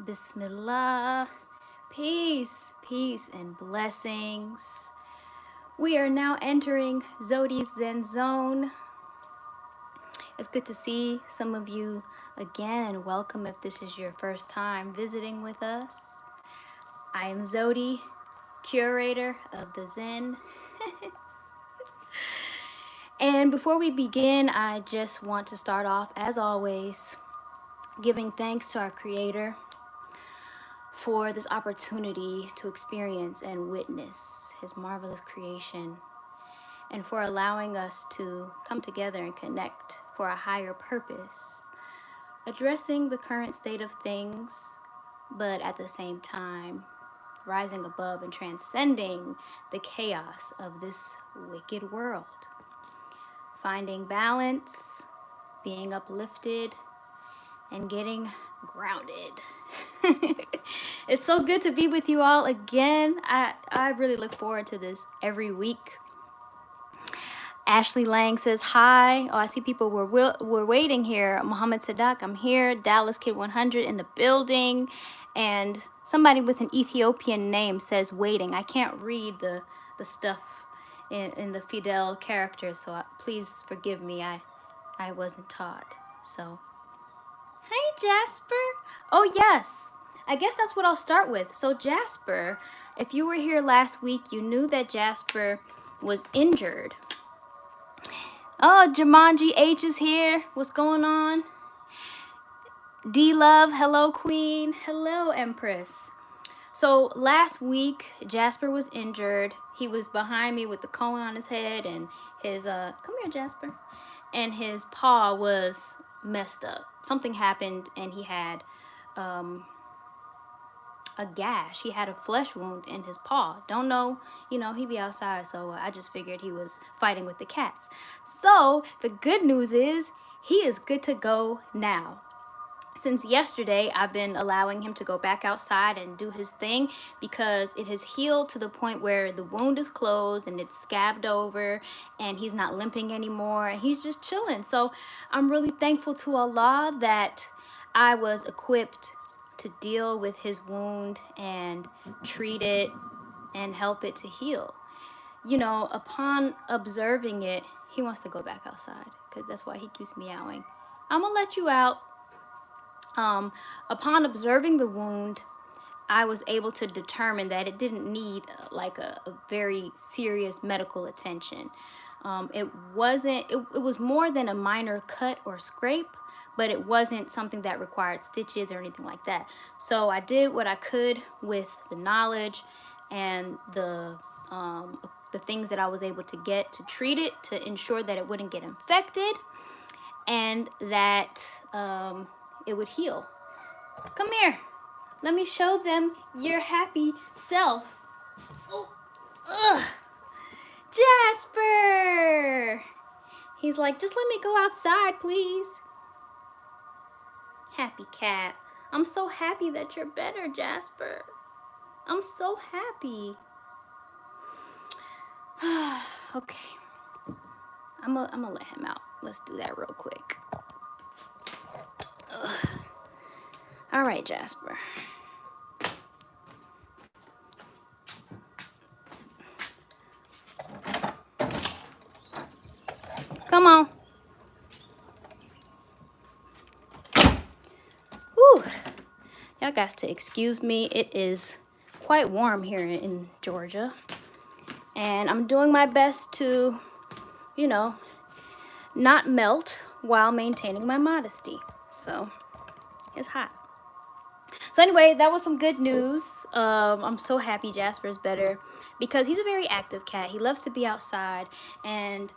Bismillah. Peace, peace, and blessings. We are now entering Zewdy's Zen Zone. It's good to see some of you again, and welcome if this is your first time visiting with us. I am Zewdy, curator of the Zen. And before we begin, I just want to start off, as always, giving thanks to our Creator for this opportunity to experience and witness His marvelous creation, and for allowing us to come together and connect for a higher purpose, addressing the current state of things, but at the same time, rising above and transcending the chaos of this wicked world. Finding balance, being uplifted, and getting grounded. It's so good to be with you all again. I really look forward to this every week. Ashley Lang says hi. Oh, I see people were waiting here. Muhammad Sadak, I'm here. Dallas Kid 100 in the building. And somebody with an Ethiopian name says waiting. I can't read the stuff in the Fidel characters, so please forgive me. I wasn't taught. So, hey Jasper. Oh yes, I guess that's what I'll start with. So Jasper, if you were here last week, you knew that Jasper was injured. Oh, Jumanji H is here. What's going on? D-Love, hello Queen. Hello Empress. So last week, Jasper was injured. He was behind me with the cone on his head, and his, come here Jasper, and his paw was messed up. Something happened and he had a gash. He had a flesh wound in his paw. Don't know, he'd be outside, so I just figured he was fighting with the cats. So the good news is he is good to go now. Since yesterday, I've been allowing him to go back outside and do his thing because it has healed to the point where the wound is closed and it's scabbed over and he's not limping anymore and he's just chilling. So I'm really thankful to Allah that I was equipped to deal with his wound and treat it and help it to heal. Upon observing it, he wants to go back outside because that's why he keeps meowing. I'm gonna let you out. Upon observing the wound, I was able to determine that it didn't need like a very serious medical attention. It was more than a minor cut or scrape, but it wasn't something that required stitches or anything like that. So I did what I could with the knowledge and the things that I was able to get to treat it, to ensure that it wouldn't get infected and that it would heal. Come here. Let me show them your happy self. Oh, ugh. Jasper! He's like, just let me go outside, please. Happy cat. I'm so happy that you're better, Jasper. I'm so happy. Okay. I'm gonna let him out. Let's do that real quick. Ugh. All right, Jasper. Come on. Whew. Y'all got to excuse me. It is quite warm here in Georgia. And I'm doing my best to, not melt while maintaining my modesty. So, it's hot. So anyway, that was some good news. I'm so happy Jasper's better because he's a very active cat. He loves to be outside. And,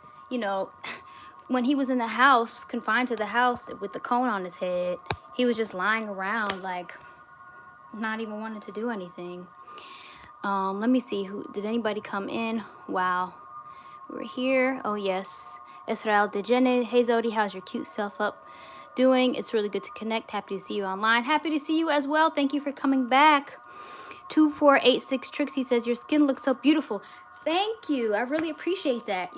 when he was in the house, confined to the house with the cone on his head, he was just lying around, like, not even wanting to do anything. Let me see, did anybody come in while we're here? Oh, yes. Israel Dejene. Hey, Zewdy, how's your cute self up doing? It's really good to connect. Happy to see you online. Happy to see you as well. Thank you for coming back. 2486 Trixie says, your skin looks so beautiful. Thank you. I really appreciate that.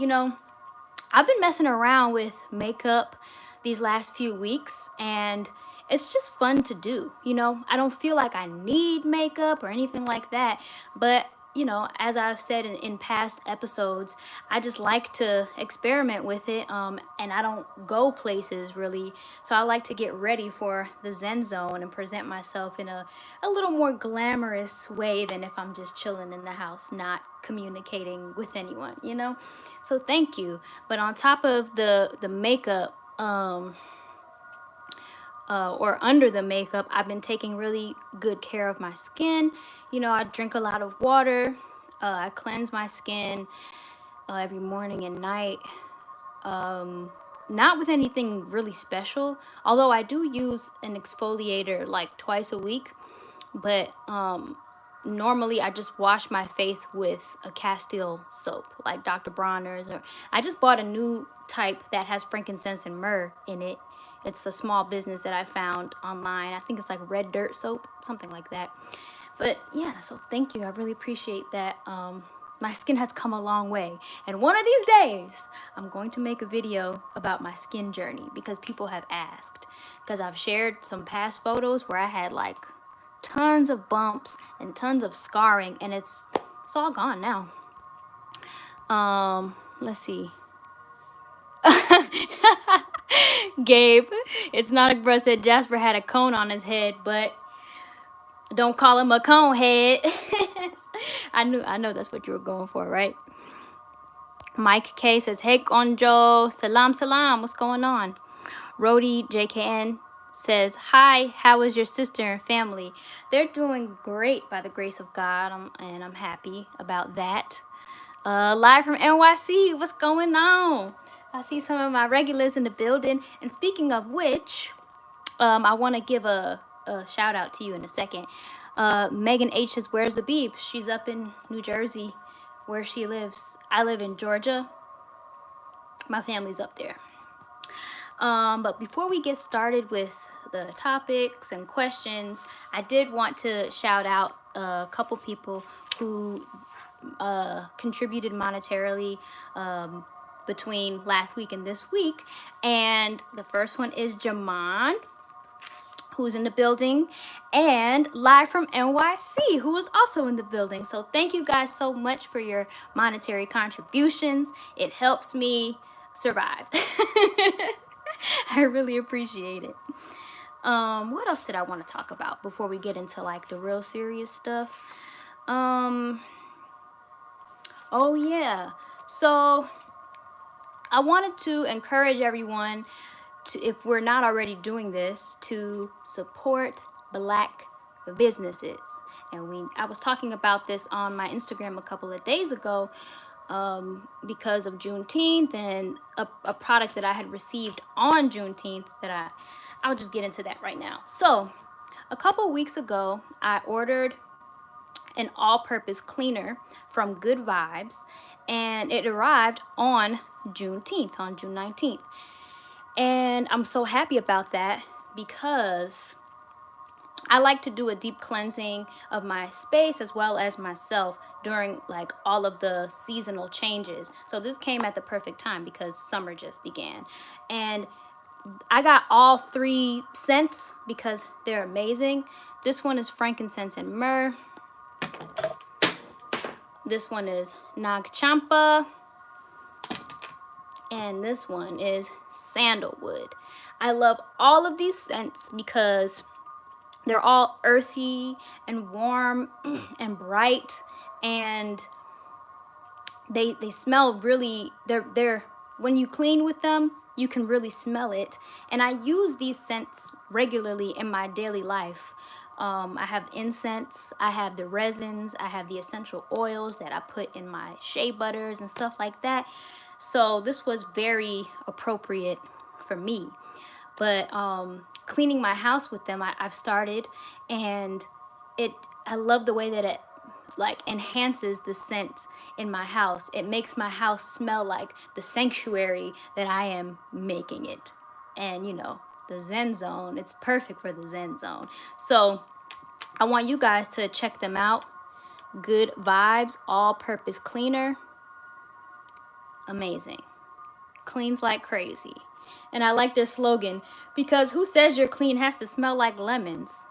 I've been messing around with makeup these last few weeks, and it's just fun to do, you know. I don't feel like I need makeup or anything like that, but you know, as I've said in past episodes, I just like to experiment with it, and I don't go places really, so I like to get ready for the Zen zone and present myself in a little more glamorous way than if I'm just chilling in the house, not communicating with anyone, you know. So thank you. But on top of the makeup, or under the makeup, I've been taking really good care of my skin. You know, I drink a lot of water. I cleanse my skin every morning and night. Not with anything really special, although I do use an exfoliator like twice a week. But normally I just wash my face with a Castile soap, like Dr. Bronner's, or I just bought a new type that has frankincense and myrrh in it. It's a small business that I found online. I think it's like red dirt soap, something like that. But yeah, so thank you. I really appreciate that. My skin has come a long way. And one of these days, I'm going to make a video about my skin journey because people have asked. Because I've shared some past photos where I had like tons of bumps and tons of scarring, and it's all gone now. Let's see. Gabe, it's not a bruh said Jasper had a cone on his head, but don't call him a cone head. I know that's what you were going for, right? Mike K says, hey Konjo, salam, what's going on? Rody JKN says, hi, how is your sister and family? They're doing great by the grace of God, and I'm happy about that. Live from NYC, what's going on? I see some of my regulars in the building. And speaking of which, I want to give a shout out to you in a second. Megan H says, where's the Beeb? She's up in New Jersey, where she lives. I live in Georgia. My family's up there. But before we get started with the topics and questions, I did want to shout out a couple people who contributed monetarily between last week and this week. And the first one is Jaman, who's in the building, and Live from NYC, who is also in the building. So thank you guys so much for your monetary contributions. It helps me survive. I really appreciate it. What else did I want to talk about before we get into like the real serious stuff? Oh yeah, so I wanted to encourage everyone to, if we're not already doing this, to support Black businesses. And I was talking about this on my Instagram a couple of days ago, because of Juneteenth and a product that I had received on Juneteenth that I'll just get into that right now. So a couple weeks ago, I ordered an all-purpose cleaner from Good Vibes, and it arrived on Juneteenth, on June 19th. And I'm so happy about that because I like to do a deep cleansing of my space as well as myself during like all of the seasonal changes. So this came at the perfect time because summer just began. And I got all 3 scents because they're amazing. This one is frankincense and myrrh. This one is Nag Champa. And this one is sandalwood. I love all of these scents because they're all earthy and warm and bright, and they smell really, they're when you clean with them, you can really smell it. And I use these scents regularly in my daily life. I have incense, I have the resins, I have the essential oils that I put in my shea butters and stuff like that. So this was very appropriate for me. But cleaning my house with them, I've started, and I love the way that it like enhances the scent in my house. It makes my house smell like the sanctuary that I am making it. And you know, the Zen zone, it's perfect for the Zen zone. So I want you guys to check them out. Good Vibes all-purpose cleaner. Amazing. Cleans like crazy. And I like their slogan, because who says you're clean has to smell like lemons?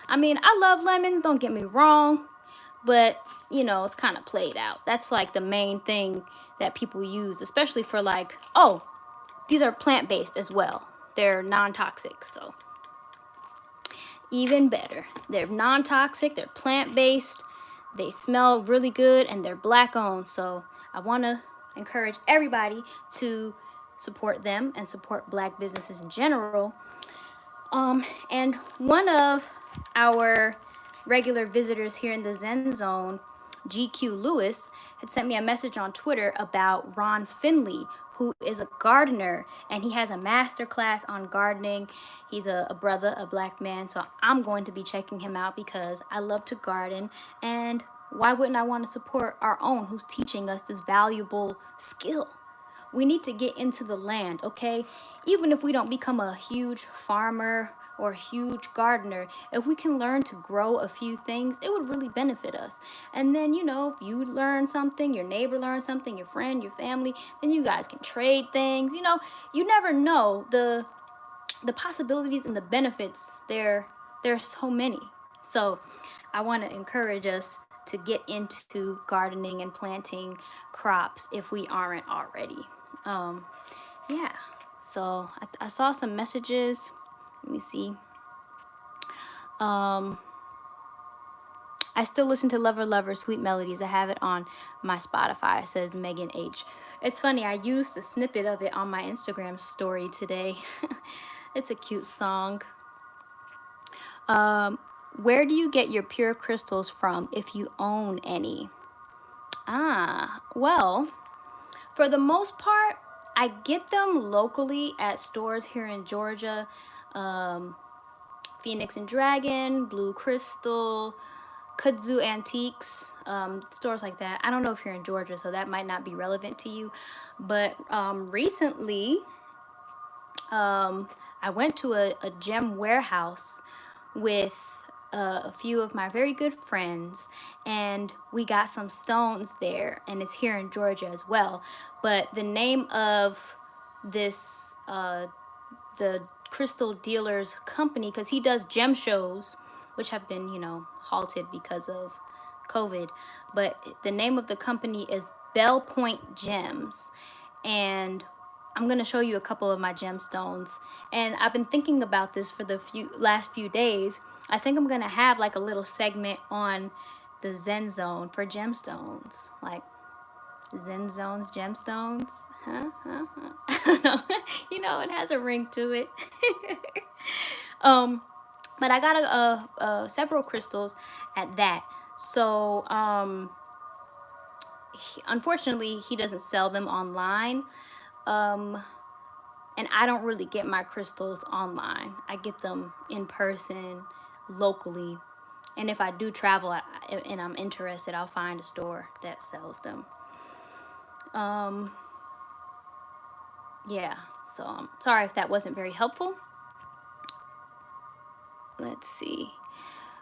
I mean, I love lemons, don't get me wrong, but, you know, it's kind of played out. That's like the main thing that people use, especially for like, oh, these are plant-based as well. They're non-toxic, so even better. They're non-toxic, they're plant-based, they smell really good, and they're black owned. So I want to encourage everybody to support them and support black businesses in general. And one of our regular visitors here in the Zen Zone, GQ Lewis, had sent me a message on Twitter about Ron Finley, who is a gardener, and he has a master class on gardening. He's a brother, a black man, so I'm going to be checking him out because I love to garden, and why wouldn't I want to support our own who's teaching us this valuable skill? We need to get into the land, okay? Even if we don't become a huge farmer or a huge gardener, if we can learn to grow a few things, it would really benefit us. And then, you know, if you learn something, your neighbor learns something, your friend, your family, then you guys can trade things. You know, you never know the possibilities and the benefits. There's so many. So I want to encourage us to get into gardening and planting crops if we aren't already. Yeah, so I saw some messages. Let me see. I still listen to Lover Lover Sweet Melodies. I have it on my Spotify, says Megan H. It's funny, I used a snippet of it on my Instagram story today. It's a cute song. Where do you get your pure crystals from, if you own any? Well, for the most part, I get them locally at stores here in Georgia. Phoenix and Dragon, Blue Crystal, Kudzu Antiques, stores like that. I don't know if you're in Georgia, so that might not be relevant to you. But recently, I went to a gem warehouse with a few of my very good friends, and we got some stones there, and it's here in Georgia as well. But the name of this the crystal dealer's company, because he does gem shows, which have been, you know, halted because of COVID, but the name of the company is Bell Point Gems. And I'm going to show you a couple of my gemstones, and I've been thinking about this for the last few days. I think I'm going to have like a little segment on the Zen Zone for gemstones, like Zen Zone's gemstones. I don't know. You know, it has a ring to it. But I got several crystals at that. So unfortunately, he doesn't sell them online. And I don't really get my crystals online. I get them in person, locally. And if I do travel and I'm interested, I'll find a store that sells them. Yeah, so I'm sorry if that wasn't very helpful. Let's see.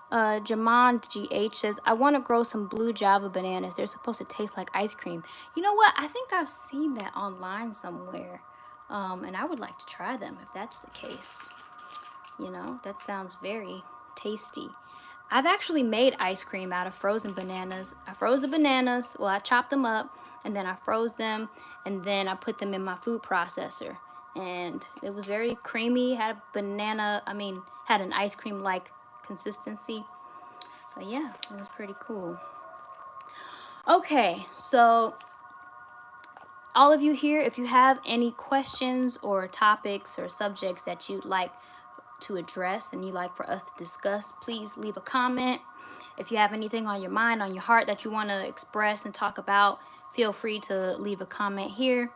Jamon GH says, I want to grow some blue Java bananas. They're supposed to taste like ice cream. You know what? I think I've seen that online somewhere. And I would like to try them if that's the case. You know, that sounds very tasty. I've actually made ice cream out of frozen bananas. I froze the bananas. Well, I chopped them up, and then I froze them, and then I put them in my food processor. And it was very creamy, had an ice cream-like consistency. So yeah, it was pretty cool. Okay, so all of you here, if you have any questions or topics or subjects that you'd like to address and you'd like for us to discuss, please leave a comment. If you have anything on your mind, on your heart that you want to express and talk about, feel free to leave a comment here.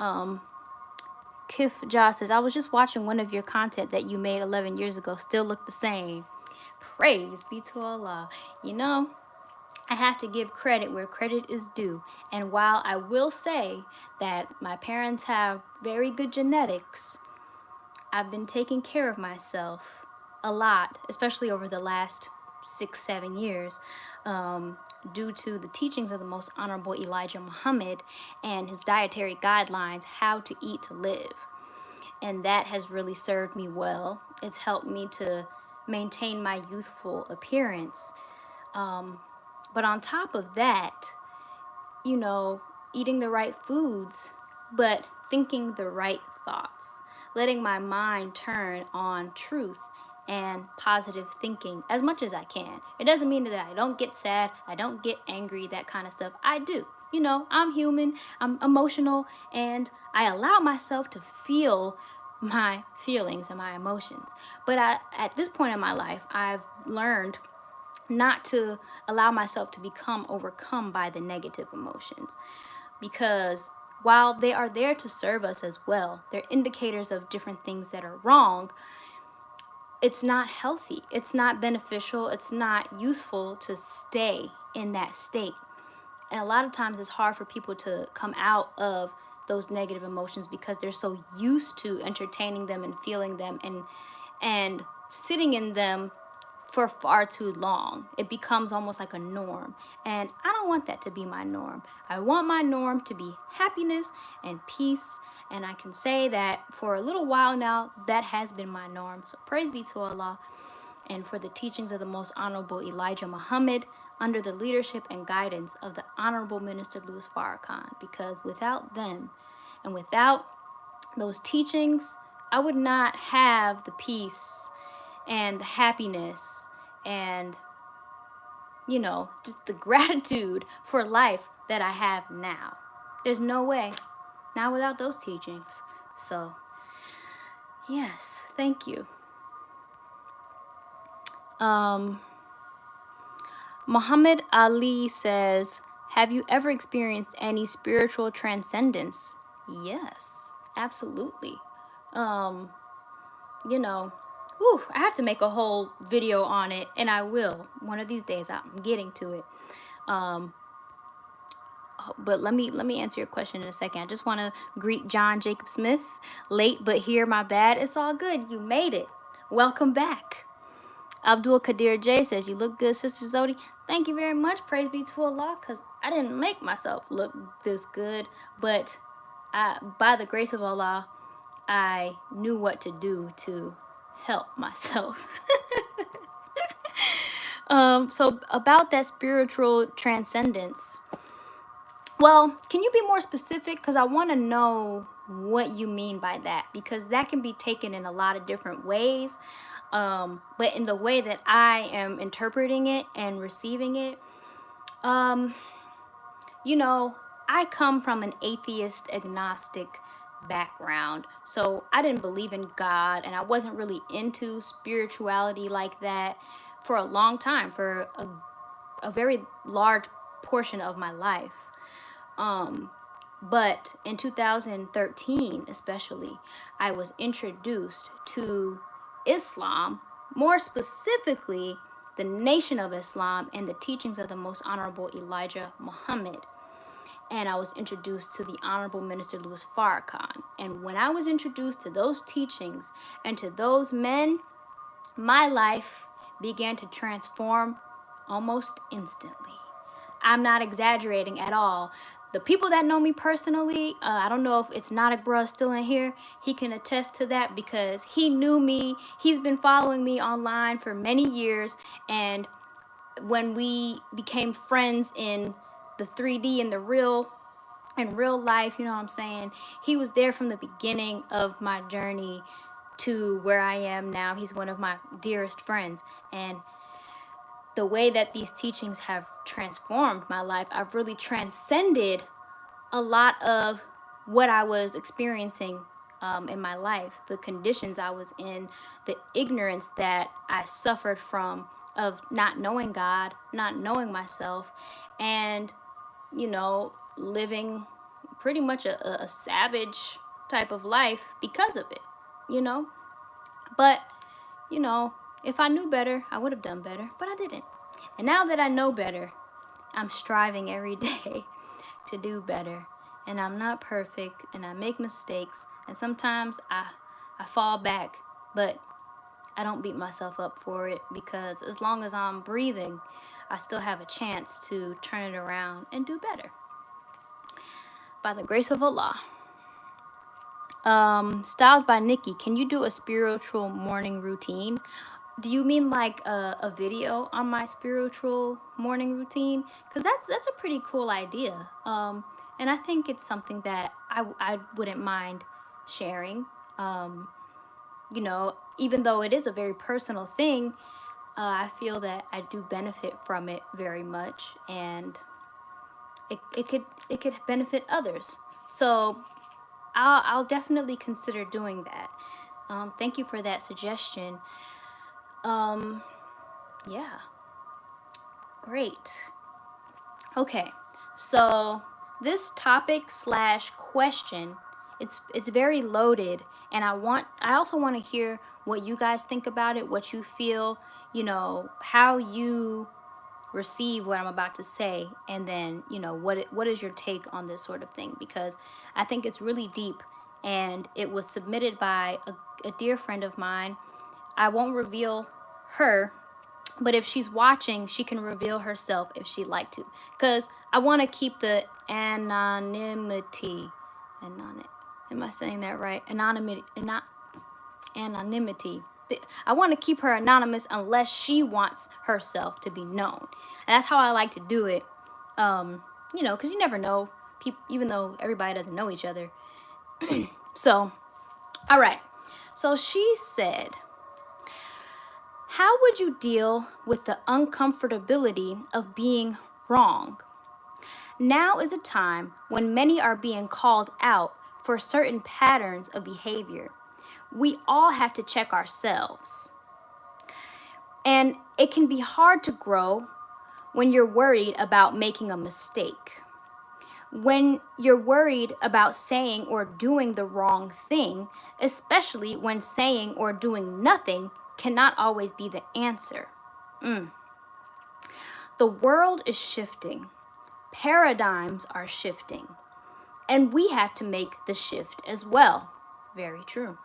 Kif Ja says, I was just watching one of your content that you made 11 years ago, still look the same. Praise be to Allah. You know, I have to give credit where credit is due. And while I will say that my parents have very good genetics, I've been taking care of myself a lot, especially over the last 6-7 years, due to the teachings of the Most Honorable Elijah Muhammad and his dietary guidelines, how to eat to live. And that has really served me well. It's helped me to maintain my youthful appearance. But on top of that, you know, eating the right foods, but thinking the right thoughts, letting my mind turn on truth and positive thinking as much as I can. It doesn't mean that I don't get sad, I don't get angry, that kind of stuff. I do. You know, I'm human, I'm emotional, and I allow myself to feel my feelings and my emotions. But at this point in my life, I've learned not to allow myself to become overcome by the negative emotions, because while they are there to serve us as well, they're indicators of different things that are wrong. It's not healthy, it's not beneficial, it's not useful to stay in that state. And a lot of times it's hard for people to come out of those negative emotions because they're so used to entertaining them and feeling them and sitting in them for far too long. It becomes almost like a norm. And I don't want that to be my norm. I want my norm to be happiness and peace. And I can say that for a little while now, that has been my norm. So praise be to Allah and for the teachings of the Most Honorable Elijah Muhammad under the leadership and guidance of the Honorable Minister Louis Farrakhan. Because without them and without those teachings, I would not have the peace and the happiness and, you know, just the gratitude for life that I have now. There's no way, not without those teachings. So, yes, thank you. Muhammad Ali says, have you ever experienced any spiritual transcendence? Yes, absolutely. You know, I have to make a whole video on it, and I will. One of these days, I'm getting to it. But let me answer your question in a second. I just want to greet John Jacob Smith. Late but here, my bad. It's all good. You made it. Welcome back. Abdul Kadir J says, you look good, Sister Zewdy. Thank you very much. Praise be to Allah, because I didn't make myself look this good, but by the grace of Allah, I knew what to do to help myself. So about that spiritual transcendence, well, can you be more specific? Because I want to know what you mean by that, because that can be taken in a lot of different ways. But in the way that I am interpreting it and receiving it, you know, I come from an atheist, agnostic background. So I didn't believe in God, and I wasn't really into spirituality like that for a long time, for a very large portion of my life. But in 2013, especially, I was introduced to Islam, more specifically, the Nation of Islam and the teachings of the Most Honorable Elijah Muhammad. And I was introduced to the Honorable Minister Louis Farrakhan. And when I was introduced to those teachings and to those men, my life began to transform almost instantly. I'm not exaggerating at all. The people that know me personally, I don't know if it's Nadik Bruh still in here. He can attest to that because he knew me. He's been following me online for many years. And when we became friends in the 3D and in real life, you know what I'm saying? He was there from the beginning of my journey to where I am now. He's one of my dearest friends. And the way that these teachings have transformed my life, I've really transcended a lot of what I was experiencing in my life, the conditions I was in, the ignorance that I suffered from of not knowing God, not knowing myself, and, you know, living pretty much a savage type of life because of it, you know? But, you know, if I knew better, I would have done better, but I didn't. And now that I know better, I'm striving every day to do better. And I'm not perfect, and I make mistakes, and sometimes I fall back, but I don't beat myself up for it, because as long as I'm breathing, I still have a chance to turn it around and do better. By the grace of Allah. Styles by Nikki, can you do a spiritual morning routine? Do you mean like a video on my spiritual morning routine? Because that's a pretty cool idea. And I think it's something that I wouldn't mind sharing. You know, even though it is a very personal thing, I feel that I do benefit from it very much, and it could benefit others. So I'll definitely consider doing that. Thank you for that suggestion. Yeah, great. Okay, so this topic slash question, it's very loaded, and I also want to hear what you guys think about it, what you feel, you know, how you receive what I'm about to say, and then, you know, what is your take on this sort of thing, because I think it's really deep, and it was submitted by a dear friend of mine. I won't reveal her, but if she's watching, she can reveal herself if she'd like to, because I want to keep the anonymity. Am I saying that right? Anonymity. I want to keep her anonymous unless she wants herself to be known. And that's how I like to do it. You know, because you never know, people, even though everybody doesn't know each other. So, all right. So she said, how would you deal with the uncomfortability of being wrong? Now is a time when many are being called out for certain patterns of behavior. We all have to check ourselves. And it can be hard to grow when you're worried about making a mistake. When you're worried about saying or doing the wrong thing, especially when saying or doing nothing cannot always be the answer. The world is shifting. Paradigms are shifting. And we have to make the shift as well. Very true.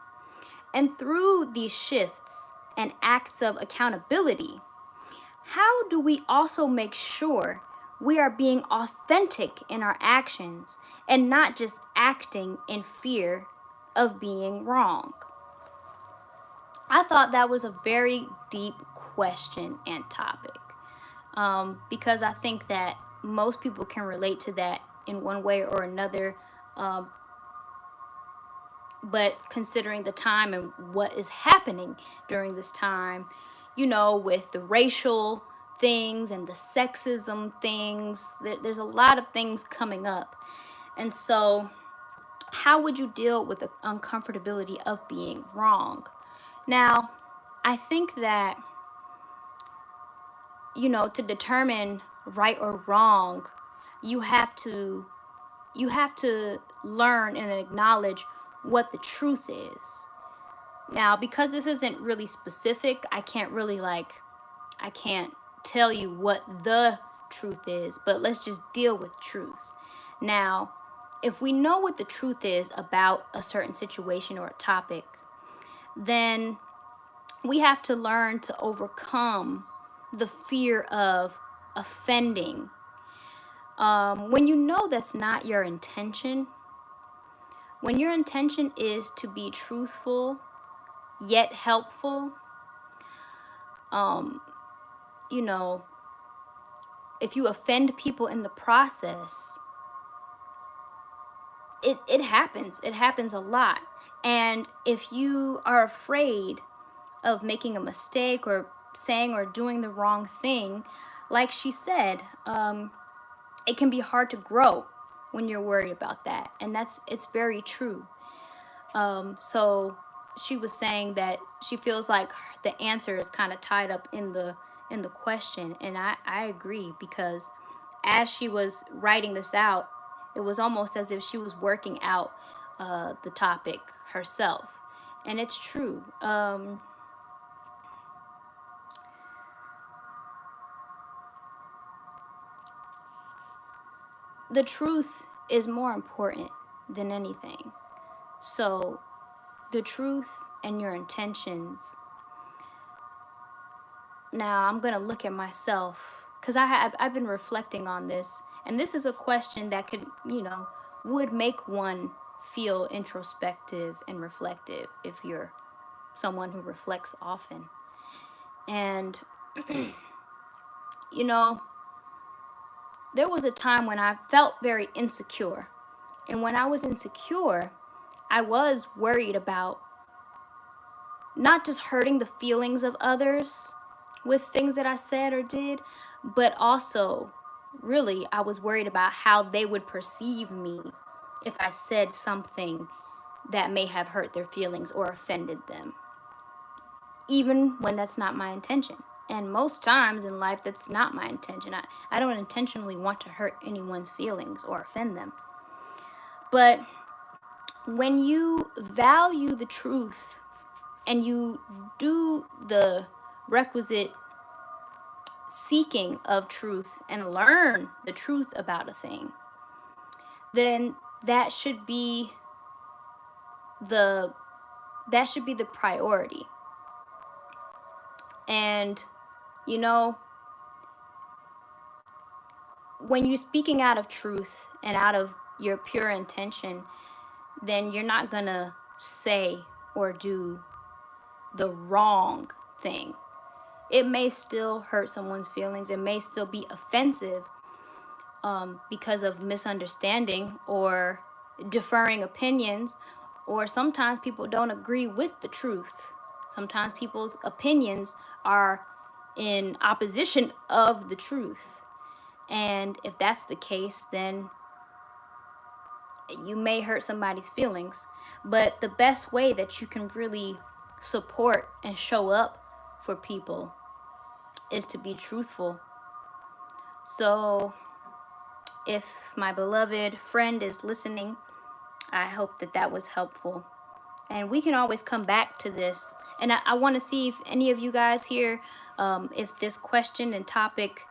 And through these shifts and acts of accountability, how do we also make sure we are being authentic in our actions and not just acting in fear of being wrong? I thought that was a very deep question and topic, because I think that most people can relate to that in one way or another. But considering the time and what is happening during this time, you know, with the racial things and the sexism things, there's a lot of things coming up. And so how would you deal with the uncomfortability of being wrong? Now, I think that, you know, to determine right or wrong, you have to learn and acknowledge what the truth is. Now, because this isn't really specific, I can't tell you what the truth is, but let's just deal with truth. Now, if we know what the truth is about a certain situation or a topic, then we have to learn to overcome the fear of offending. When you know that's not your intention, when your intention is to be truthful yet helpful, you know, if you offend people in the process, it happens a lot. And if you are afraid of making a mistake or saying or doing the wrong thing, like she said, it can be hard to grow when you're worried about that. And it's very true. So she was saying that she feels like the answer is kind of tied up in the question. And I agree, because as she was writing this out, it was almost as if she was working out the topic herself. And it's true. The truth is more important than anything. So the truth and your intentions. Now I'm going to look at myself, because I've been reflecting on this. And this is a question that could, you know, would make one feel introspective and reflective if you're someone who reflects often. And, you know, there was a time when I felt very insecure. And when I was insecure, I was worried about not just hurting the feelings of others with things that I said or did, but also, really, I was worried about how they would perceive me if I said something that may have hurt their feelings or offended them, even when that's not my intention. And most times in life, that's not my intention. I don't intentionally want to hurt anyone's feelings or offend them. But when you value the truth and you do the requisite seeking of truth and learn the truth about a thing, then that should be the priority. And you know, when you're speaking out of truth and out of your pure intention, then you're not gonna say or do the wrong thing. It may still hurt someone's feelings. It may still be offensive because of misunderstanding or deferring opinions, or sometimes people don't agree with the truth. Sometimes people's opinions are in opposition of the truth. And if that's the case, then you may hurt somebody's feelings. But the best way that you can really support and show up for people is to be truthful. So if my beloved friend is listening, I hope that that was helpful. And we can always come back to this. And I want to see if any of you guys here, if this question and topic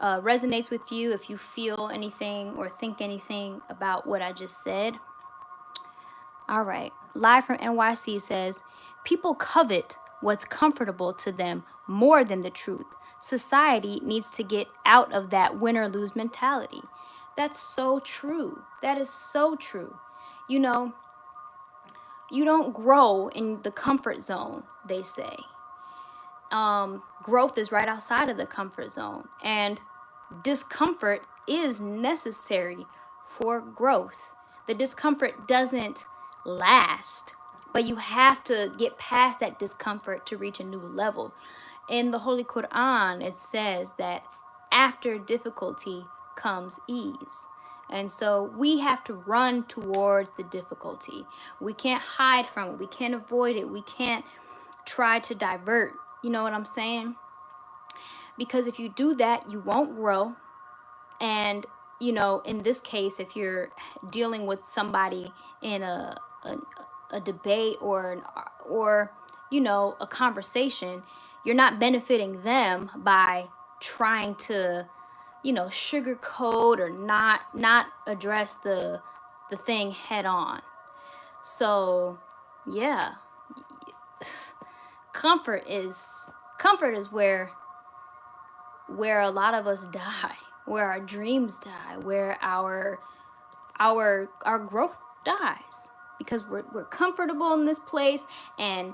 resonates with you, if you feel anything or think anything about what I just said. All right. Live from NYC says, people covet what's comfortable to them more than the truth. Society needs to get out of that win or lose mentality. That's so true. That is so true. You know, you don't grow in the comfort zone, they say. Growth is right outside of the comfort zone. And discomfort is necessary for growth. The discomfort doesn't last, but you have to get past that discomfort to reach a new level. In the Holy Quran, it says that after difficulty comes ease. And so we have to run towards the difficulty. We can't hide from it. We can't avoid it. We can't try to divert. You know what I'm saying? Because if you do that, you won't grow. And, you know, in this case, if you're dealing with somebody in a debate or, you know, a conversation, you're not benefiting them by trying to, you know, sugarcoat or not address the thing head on. So, yeah, comfort is where a lot of us die, where our dreams die, where our growth dies, because we're comfortable in this place and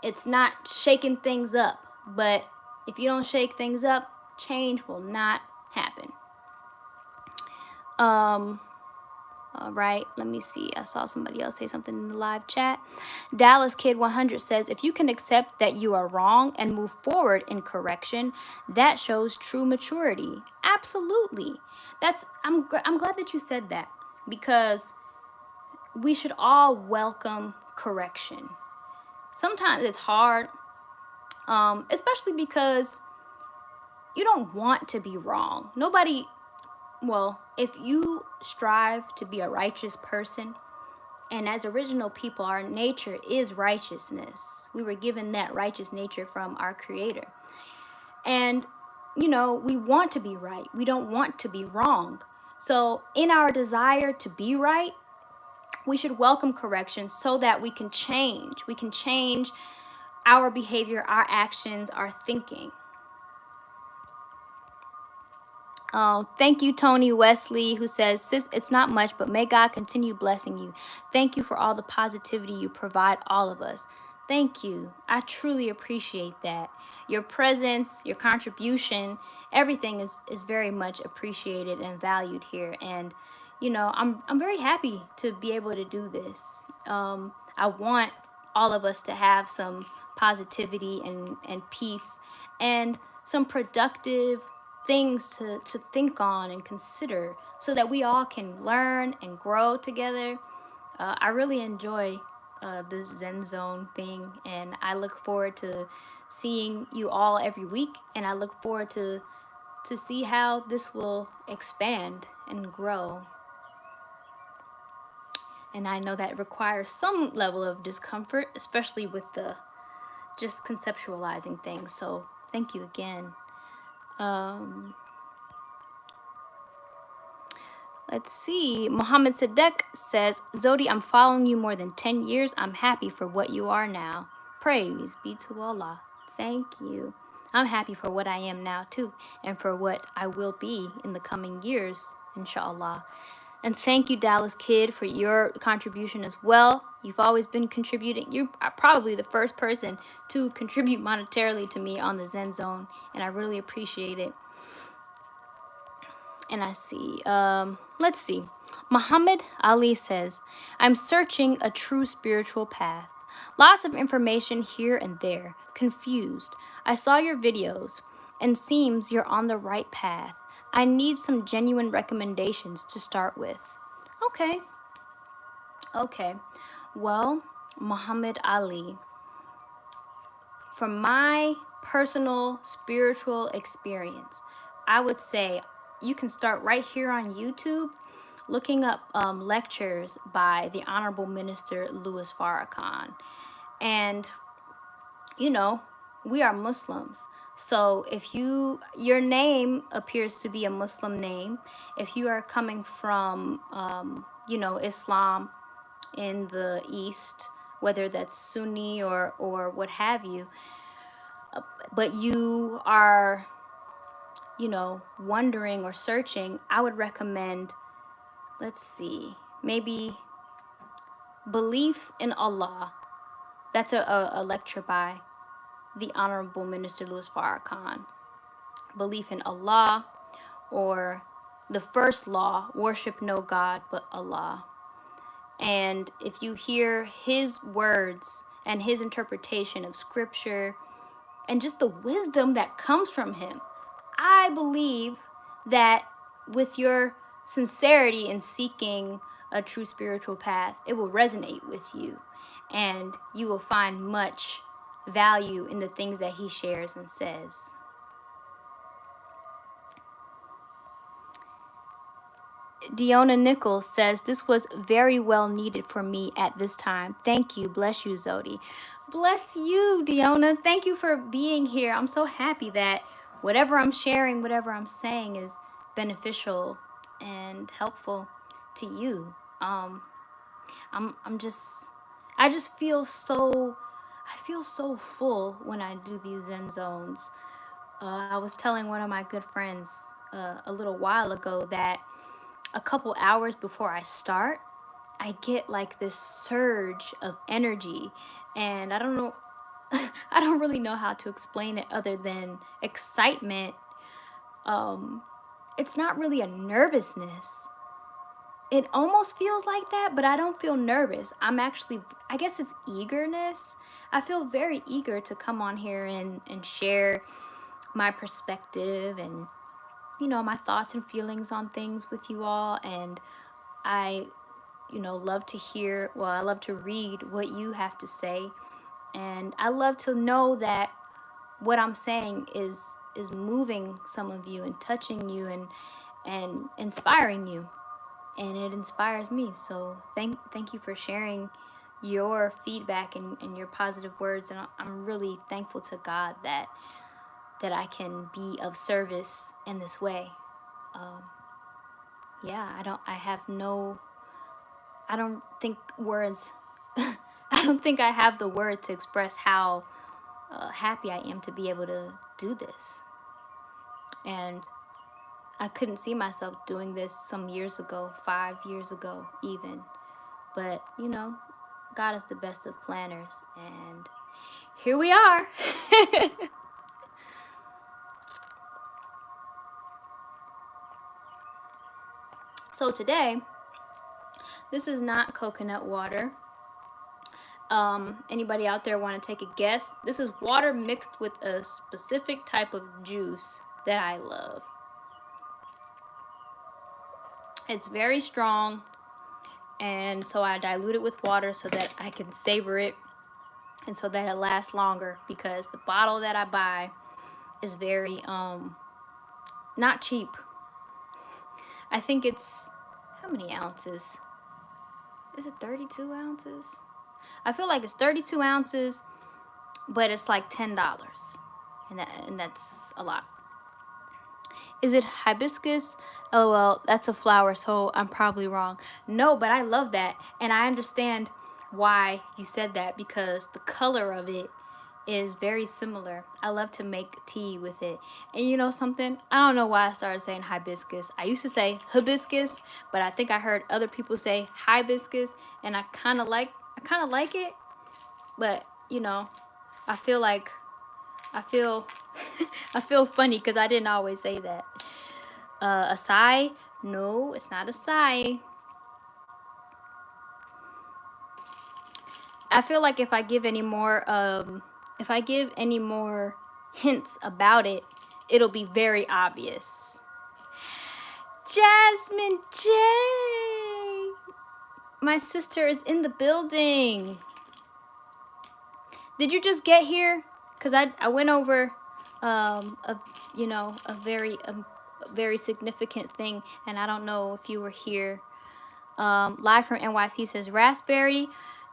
it's not shaking things up. But if you don't shake things up, change will not happen. All right, let me see. I saw somebody else say something in the live chat. Dallas Kid 100 says, if you can accept that you are wrong and move forward in correction, that shows true maturity. Absolutely. I'm glad that you said that, because we should all welcome correction. Sometimes it's hard, especially because you don't want to be wrong. Well, if you strive to be a righteous person, and as original people, our nature is righteousness. We were given that righteous nature from our Creator. And, you know, we want to be right. We don't want to be wrong. So in our desire to be right, we should welcome correction so that we can change. We can change our behavior, our actions, our thinking. Oh, thank you, Tony Wesley, who says, sis, it's not much, but may God continue blessing you. Thank you for all the positivity you provide all of us. Thank you. I truly appreciate that. Your presence, your contribution, everything is very much appreciated and valued here. And, you know, I'm very happy to be able to do this. I want all of us to have some positivity and peace and some productive things to think on and consider so that we all can learn and grow together. I really enjoy this Zen Zone thing, and I look forward to seeing you all every week, and I look forward to see how this will expand and grow. And I know that requires some level of discomfort, especially with the just conceptualizing things. So thank you again. Let's see. Mohammed Sadek says, Zewdy, I'm following you more than 10 years. I'm happy for what you are now. Praise be to Allah. Thank you. I'm happy for what I am now too, and for what I will be in the coming years, inshallah. And thank you, Dallas Kid, for your contribution as well. You've always been contributing. You are probably the first person to contribute monetarily to me on the Zen Zone, and I really appreciate it. And I see, let's see. Muhammad Ali says, I'm searching a true spiritual path. Lots of information here and there. Confused. I saw your videos and seems you're on the right path. I need some genuine recommendations to start with. Okay. Okay. Well, Muhammad Ali, from my personal spiritual experience, I would say you can start right here on YouTube looking up lectures by the Honorable Minister Louis Farrakhan. And, you know, we are Muslims. So if your name appears to be a Muslim name, if you are coming from, you know, Islam in the East, whether that's Sunni or what have you, but you are, you know, wondering or searching, I would recommend, let's see, maybe Belief in Allah. That's a lecture by the Honorable Minister Louis Farrakhan. Belief in Allah, or the first law, worship no God but Allah. And if you hear his words and his interpretation of scripture and just the wisdom that comes from him, I believe that with your sincerity in seeking a true spiritual path, it will resonate with you, and you will find much value in the things that he shares and says. Dianna Nikhil says, this was very well needed for me at this time. Thank you. Bless you, Zewdy. Bless you, Dianna. Thank you for being here. I'm so happy that whatever I'm sharing, whatever I'm saying is beneficial and helpful to you. I just feel so, I feel so full when I do these Zen zones. I was telling one of my good friends a little while ago that a couple hours before I start, I get like this surge of energy, and I don't know, I don't really know how to explain it other than excitement. It's not really a nervousness. It almost feels like that, but I don't feel nervous. I'm actually, I guess it's eagerness. I feel very eager to come on here and share my perspective and, you know, my thoughts and feelings on things with you all. And I, you know, love to hear, well, I love to read what you have to say. And I love to know that what I'm saying is moving some of you and touching you and inspiring you. And it inspires me. So thank you for sharing your feedback and your positive words. And I'm really thankful to God that I can be of service in this way. Yeah, I don't think words, I don't think I have the words to express how happy I am to be able to do this. And I couldn't see myself doing this some years ago, 5 years ago even. But, you know, God is the best of planners, and here we are. So today, this is not coconut water. Anybody out there want to take a guess? This is water mixed with a specific type of juice that I love. It's very strong, and so I dilute it with water so that I can savor it and so that it lasts longer, because the bottle that I buy is very not cheap. I think it's, how many ounces? Is it 32 ounces? I feel like it's 32 ounces, but it's like $10, and that's a lot. Is it hibiscus? Oh, well, that's a flower, so I'm probably wrong. No, but I love that, and I understand why you said that, because the color of it is very similar. I love to make tea with it. And you know something? I don't know why I started saying hibiscus. I used to say hibiscus, but I think I heard other people say hibiscus, and I kind of like it, but you know, I feel I feel funny because I didn't always say that. Acai? No, it's not acai. I feel like if I give any more hints about it, it'll be very obvious. Jasmine J, my sister is in the building. Did you just get here? Because I went over a very significant thing, and I don't know if you were here. Live from NYC says raspberry.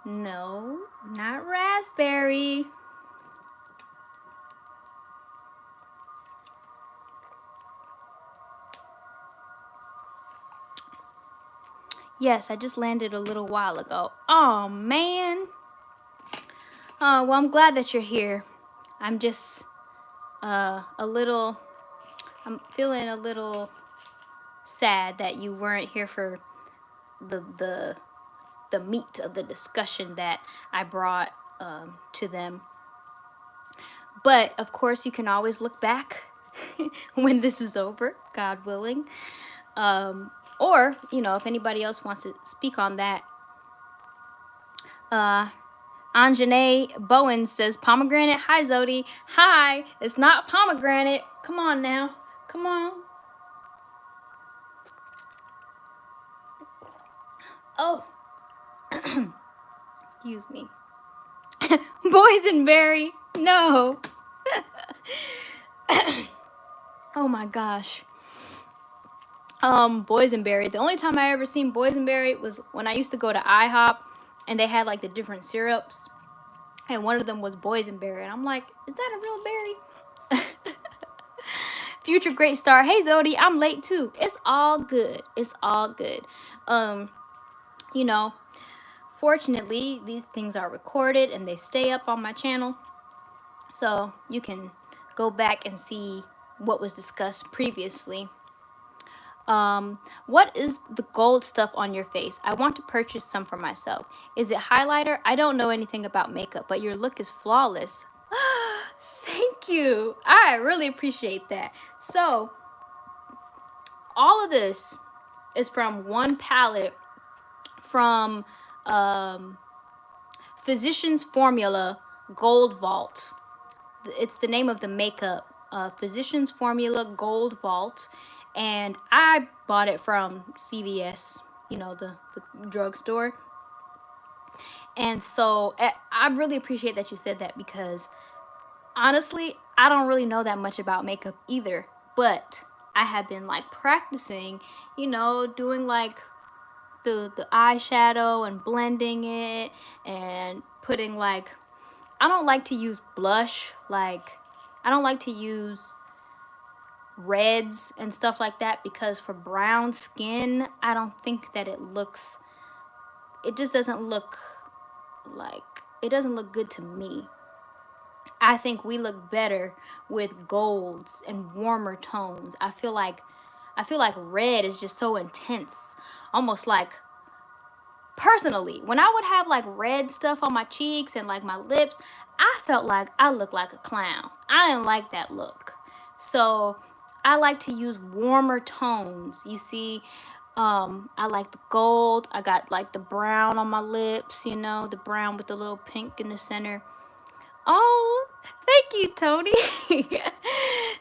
No, not raspberry. Yes, I just landed a little while ago. Oh, man. Well, I'm glad that you're here. I'm just I'm feeling a little sad that you weren't here for the meat of the discussion that I brought to them. But, of course, you can always look back when this is over, God willing. Or, you know, if anybody else wants to speak on that. Anjanae Bowen says pomegranate. Hi, Zewdy. Hi. It's not pomegranate. Come on now. Come on. Oh. Excuse me. Boysenberry. No. Oh my gosh. Boysenberry. The only time I ever seen boysenberry was when I used to go to IHOP, and they had like the different syrups, and one of them was boysenberry, and I'm like, is that a real berry? Future great star. Hey Zewdy, I'm late too. It's all good. It's all good. You know, fortunately these things are recorded and they stay up on my channel, so you can go back and see what was discussed previously. What is the gold stuff on your face? I want to purchase some for myself. Is it highlighter? I don't know anything about makeup, but your look is flawless. Thank you. I really appreciate that. So, all of this is from one palette from Physicians Formula Gold Vault. It's the name of the makeup. Physicians Formula Gold Vault. And I bought it from CVS, you know, the drugstore. And so I really appreciate that you said that, because honestly, I don't really know that much about makeup either. But I have been like practicing, you know, doing like the eyeshadow and blending it and putting like, I don't like to use blush. Like, I don't like to use reds and stuff like that, because for brown skin, I don't think that it just doesn't look like, it doesn't look good to me. I think we look better with golds and warmer tones. I feel like I feel like red is just so intense. Almost like, personally, when I would have like red stuff on my cheeks and like my lips, I felt like I looked like a clown. I didn't like that look. So I like to use warmer tones. You see, I like the gold. I got like the brown on my lips, you know, the brown with the little pink in the center. Oh, thank you, Tony.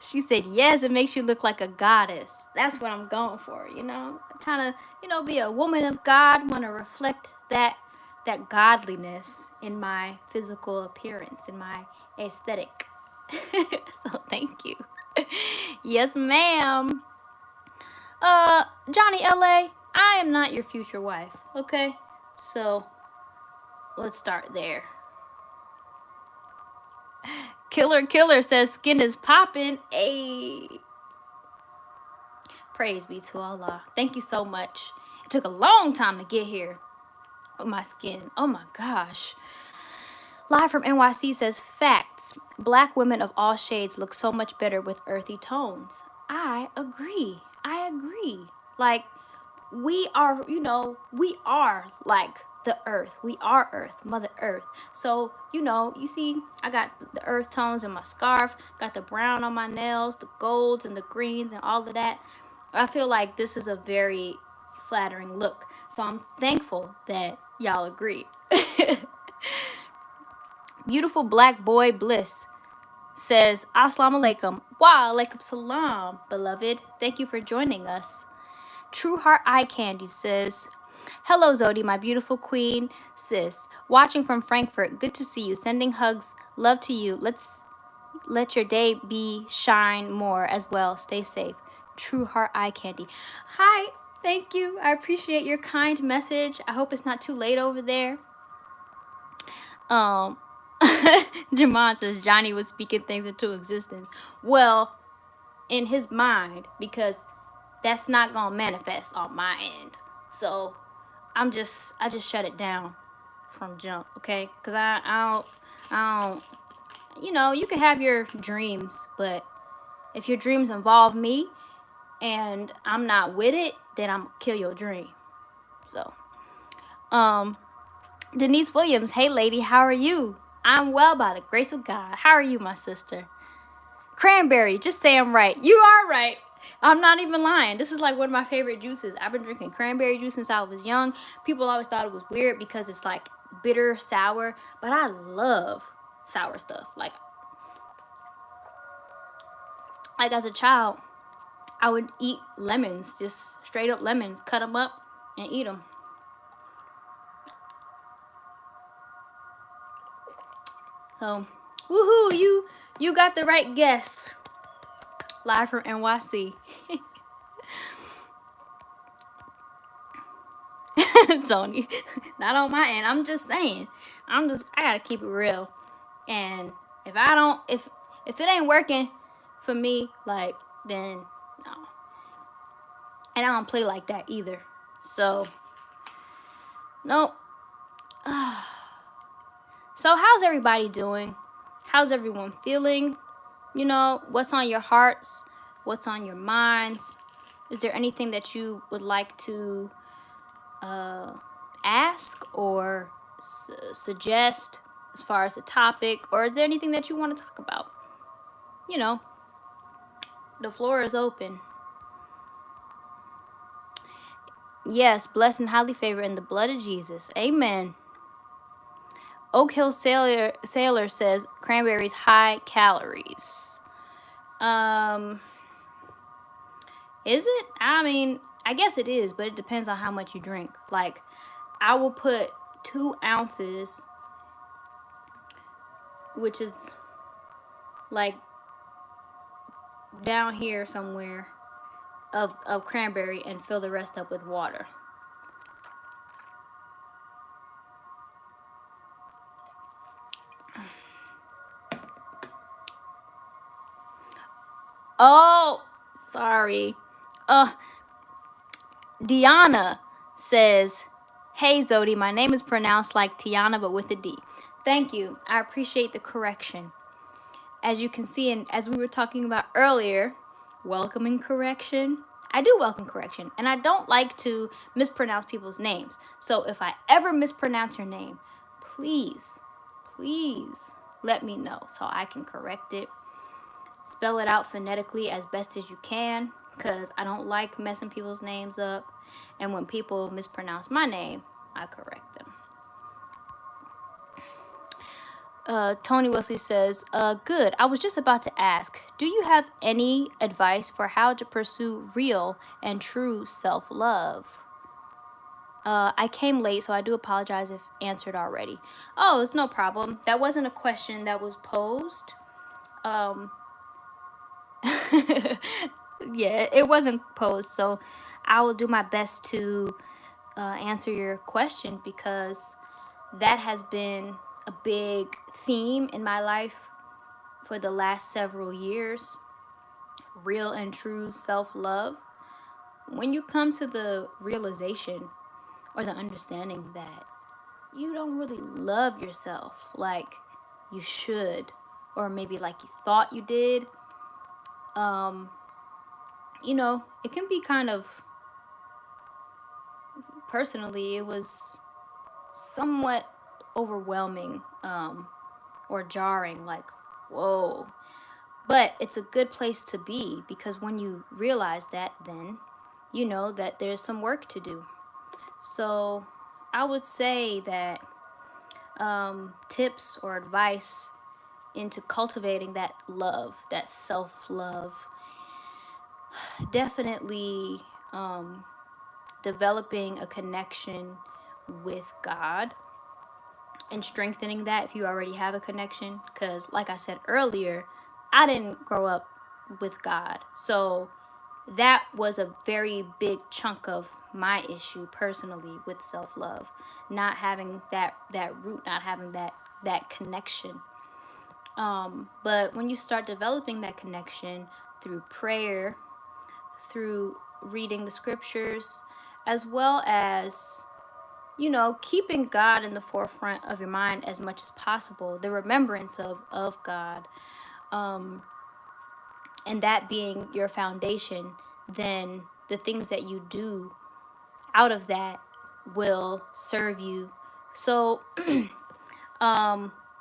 She said, yes, it makes you look like a goddess. That's what I'm going for, you know. I'm trying to, you know, be a woman of God, want to reflect that godliness in my physical appearance, in my aesthetic. So thank you. Yes, ma'am. Johnny LA, I am not your future wife, okay? So let's start there. Killer says skin is popping. Ayy. Praise be to Allah. Thank you so much. It took a long time to get here with my skin. Oh my gosh. Live from NYC says facts. Black women of all shades look so much better with earthy tones. I agree. Like, we are, you know, we are like the earth. We are earth, Mother Earth. So, you know, you see, I got the earth tones in my scarf, got the brown on my nails, the golds and the greens and all of that. I feel like this is a very flattering look. So I'm thankful that y'all agree. Beautiful Black Boy Bliss says, Assalamu alaikum. Wa alaikum salam, beloved. Thank you for joining us. True Heart Eye Candy says, hello Zewdy, my beautiful queen sis. Watching from Frankfurt. Good to see you. Sending hugs. Love to you. Let your day be shine more as well. Stay safe. True Heart Eye Candy. Hi. Thank you. I appreciate your kind message. I hope it's not too late over there. Jamon says Johnny was speaking things into existence. Well, in his mind, because that's not gonna manifest on my end. So I just shut it down from jump, okay? Because I don't, you know, you can have your dreams, but if your dreams involve me and I'm not with it, then I'm gonna kill your dream. So, Denise Williams, hey lady, how are you? I'm well by the grace of God. How are you, my sister? Cranberry, just say I'm right. You are right. I'm not even lying. This is like one of my favorite juices. I've been drinking cranberry juice since I was young. People always thought it was weird because it's like bitter, sour, but I love sour stuff. Like as a child, I would eat lemons, just straight up lemons, cut them up and eat them. So, woohoo, you got the right guess. Live from NYC. Tony, not on my end. I'm just saying. I gotta keep it real. And if it ain't working for me, like, then no. And I don't play like that either. So, nope. So how's everybody doing? How's everyone feeling? You know, what's on your hearts? What's on your minds? Is there anything that you would like to ask or suggest as far as the topic? Or is there anything that you want to talk about? You know, the floor is open. Yes, blessed and highly favored in the blood of Jesus. Amen. Oak Hill Sailor says cranberries high calories. Is it? I mean, I guess it is, but it depends on how much you drink. Like, I will put 2 ounces, which is like down here somewhere, of cranberry and fill the rest up with water. Oh, sorry. Dianna says, hey Zewdy, my name is pronounced like Tiana but with a D. Thank you. I appreciate the correction. As you can see, and as we were talking about earlier, welcoming correction. I do welcome correction, and I don't like to mispronounce people's names. So if I ever mispronounce your name, please, please let me know so I can correct it. Spell it out phonetically as best as you can, because I don't like messing people's names up. And when people mispronounce my name, I correct them. Tony Wesley says, good. I was just about to ask, do you have any advice for how to pursue real and true self-love? I came late, so I do apologize if answered already. Oh, it's no problem. That wasn't a question that was posed. Um, yeah, it wasn't posed, so I will do my best to answer your question, because that has been a big theme in my life for the last several years. Real and true self-love. When you come to the realization or the understanding that you don't really love yourself like you should, or maybe like you thought you did, you know, it can be kind of, personally, it was somewhat overwhelming, or jarring, like, whoa. But it's a good place to be, because when you realize that, then you know that there's some work to do. So I would say that tips or advice into cultivating that love, that self-love, definitely developing a connection with God and strengthening that if you already have a connection. Because like I said earlier, I didn't grow up with God, so that was a very big chunk of my issue personally with self-love, not having that root, not having that connection. But when you start developing that connection through prayer, through reading the scriptures, as well as, you know, keeping God in the forefront of your mind as much as possible, the remembrance of God, and that being your foundation, then the things that you do out of that will serve you. So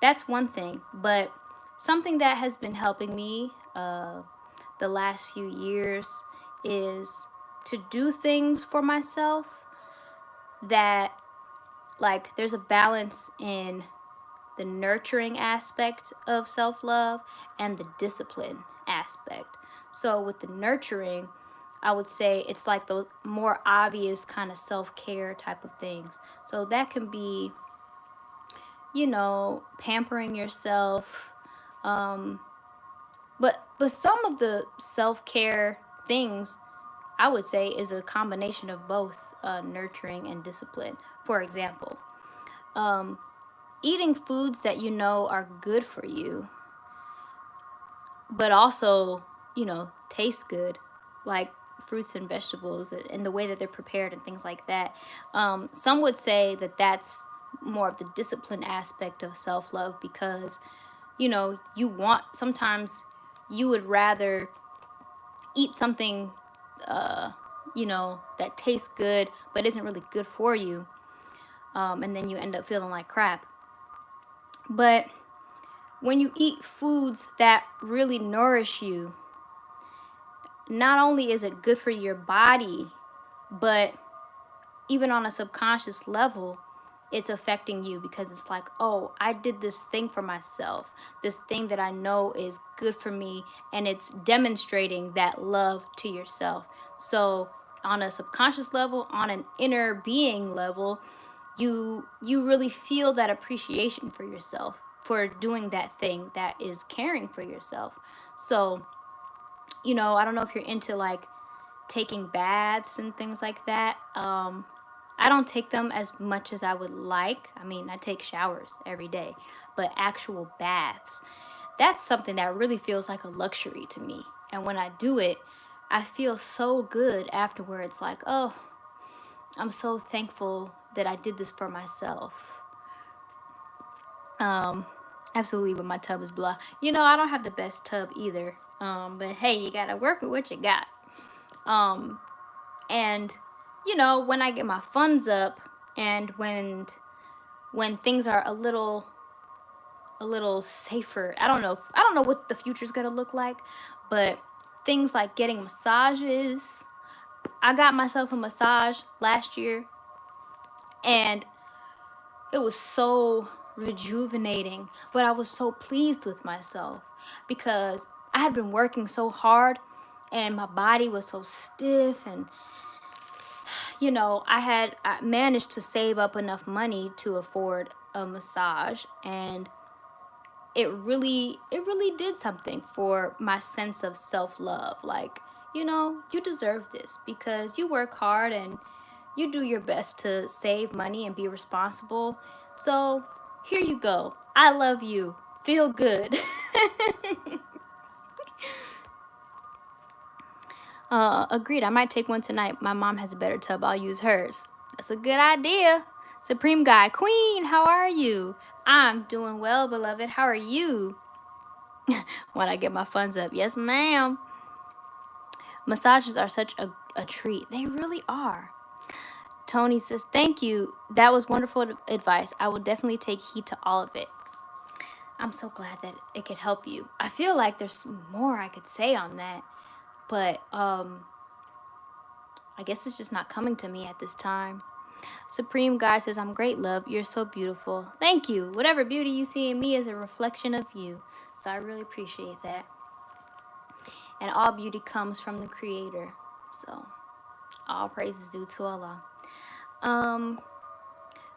that's one thing. But something that has been helping me the last few years is to do things for myself that, like, there's a balance in the nurturing aspect of self-love and the discipline aspect. So with the nurturing, I would say it's like those more obvious kind of self-care type of things. So that can be, you know, pampering yourself. But some of the self-care things, I would say, is a combination of both nurturing and discipline. For example, eating foods that you know are good for you, but also, you know, taste good, like fruits and vegetables and the way that they're prepared and things like that. Some would say that that's more of the discipline aspect of self-love, because, you know, sometimes you would rather eat something, you know, that tastes good but isn't really good for you, and then you end up feeling like crap. But when you eat foods that really nourish you, not only is it good for your body, but even on a subconscious level, it's affecting you, because it's like, oh, I did this thing for myself, this thing that I know is good for me, and it's demonstrating that love to yourself. So on a subconscious level, on an inner being level, you really feel that appreciation for yourself for doing that thing that is caring for yourself. So, you know, I don't know if you're into like taking baths and things like that. I don't take them as much as I would like. I mean, I take showers every day, but actual baths, that's something that really feels like a luxury to me. And when I do it, I feel so good afterwards, like, oh, I'm so thankful that I did this for myself. Absolutely, but my tub is blah. You know, I don't have the best tub either. But hey, you gotta work with what you got. And you know, when I get my funds up, and when things are a little safer, I don't know what the future's gonna look like, but things like getting massages. I got myself a massage last year, and it was so rejuvenating, but I was so pleased with myself because I had been working so hard and my body was so stiff. And you know, I managed to save up enough money to afford a massage, and it really did something for my sense of self-love. Like, you know, you deserve this because you work hard and you do your best to save money and be responsible. So here you go. I love you. Feel good. Agreed. I might take one tonight. My mom has a better tub. I'll use hers. That's a good idea. Supreme Guy. Queen, how are you? I'm doing well, beloved. How are you? When I get my funds up. Yes, ma'am. Massages are such a treat. They really are. Tony says, thank you. That was wonderful advice. I will definitely take heed to all of it. I'm so glad that it could help you. I feel like there's more I could say on that, but I guess it's just not coming to me at this time. Supreme Guy says, I'm great, love. You're so beautiful. Thank you. Whatever beauty you see in me is a reflection of you. So I really appreciate that. And all beauty comes from the Creator. So all praises due to Allah.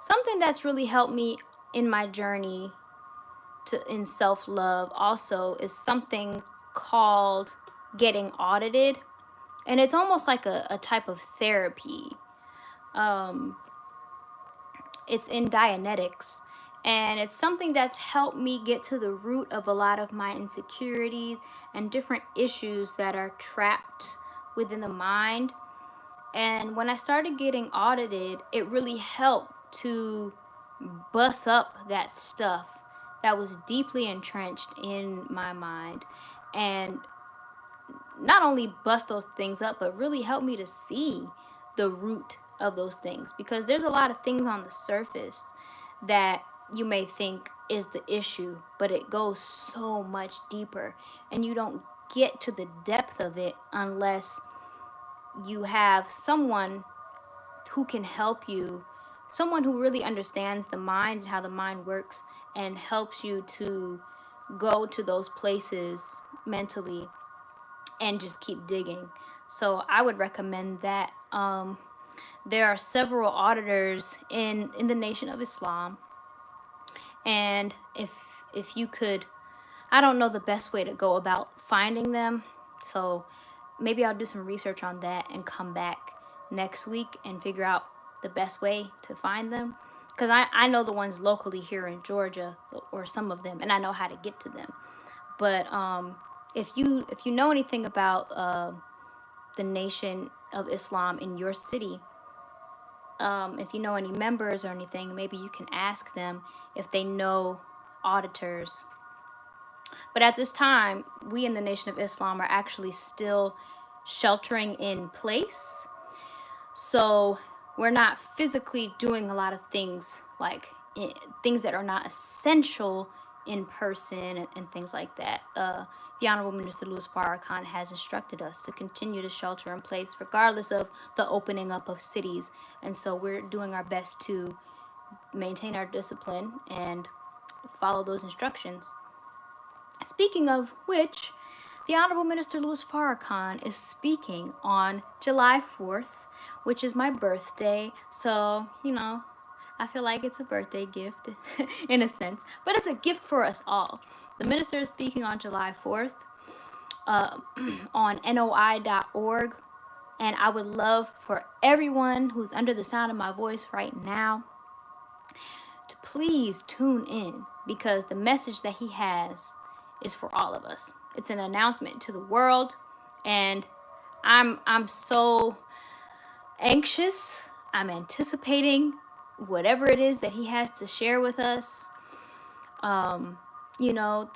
Something that's really helped me in my journey in self-love also is something called getting audited. And it's almost like a type of therapy. It's in Dianetics, and it's something that's helped me get to the root of a lot of my insecurities and different issues that are trapped within the mind. And when I started getting audited, it really helped to bust up that stuff that was deeply entrenched in my mind, and not only bust those things up, but really help me to see the root of those things. Because there's a lot of things on the surface that you may think is the issue, but it goes so much deeper, and you don't get to the depth of it unless you have someone who can help you, someone who really understands the mind and how the mind works, and helps you to go to those places mentally and just keep digging. So I would recommend that. There are several auditors in the Nation of Islam, and if you could, I don't know the best way to go about finding them, so maybe I'll do some research on that and come back next week and figure out the best way to find them, because I know the ones locally here in Georgia, or some of them, and I know how to get to them. But if you know anything about the Nation of Islam in your city, if you know any members or anything, maybe you can ask them if they know auditors. But at this time, we in the Nation of Islam are actually still sheltering in place. So we're not physically doing a lot of things, like things that are not essential in person, and things like that. The Honorable Minister Louis Farrakhan has instructed us to continue to shelter in place regardless of the opening up of cities. And so we're doing our best to maintain our discipline and follow those instructions. Speaking of which, the Honorable Minister Louis Farrakhan is speaking on July 4th, which is my birthday. So, you know, I feel like it's a birthday gift in a sense, but it's a gift for us all. The minister is speaking on July 4th on noi.org, and I would love for everyone who's under the sound of my voice right now to please tune in, because the message that he has is for all of us. It's an announcement to the world, and I'm so anxious. I'm anticipating whatever it is that he has to share with us. You know,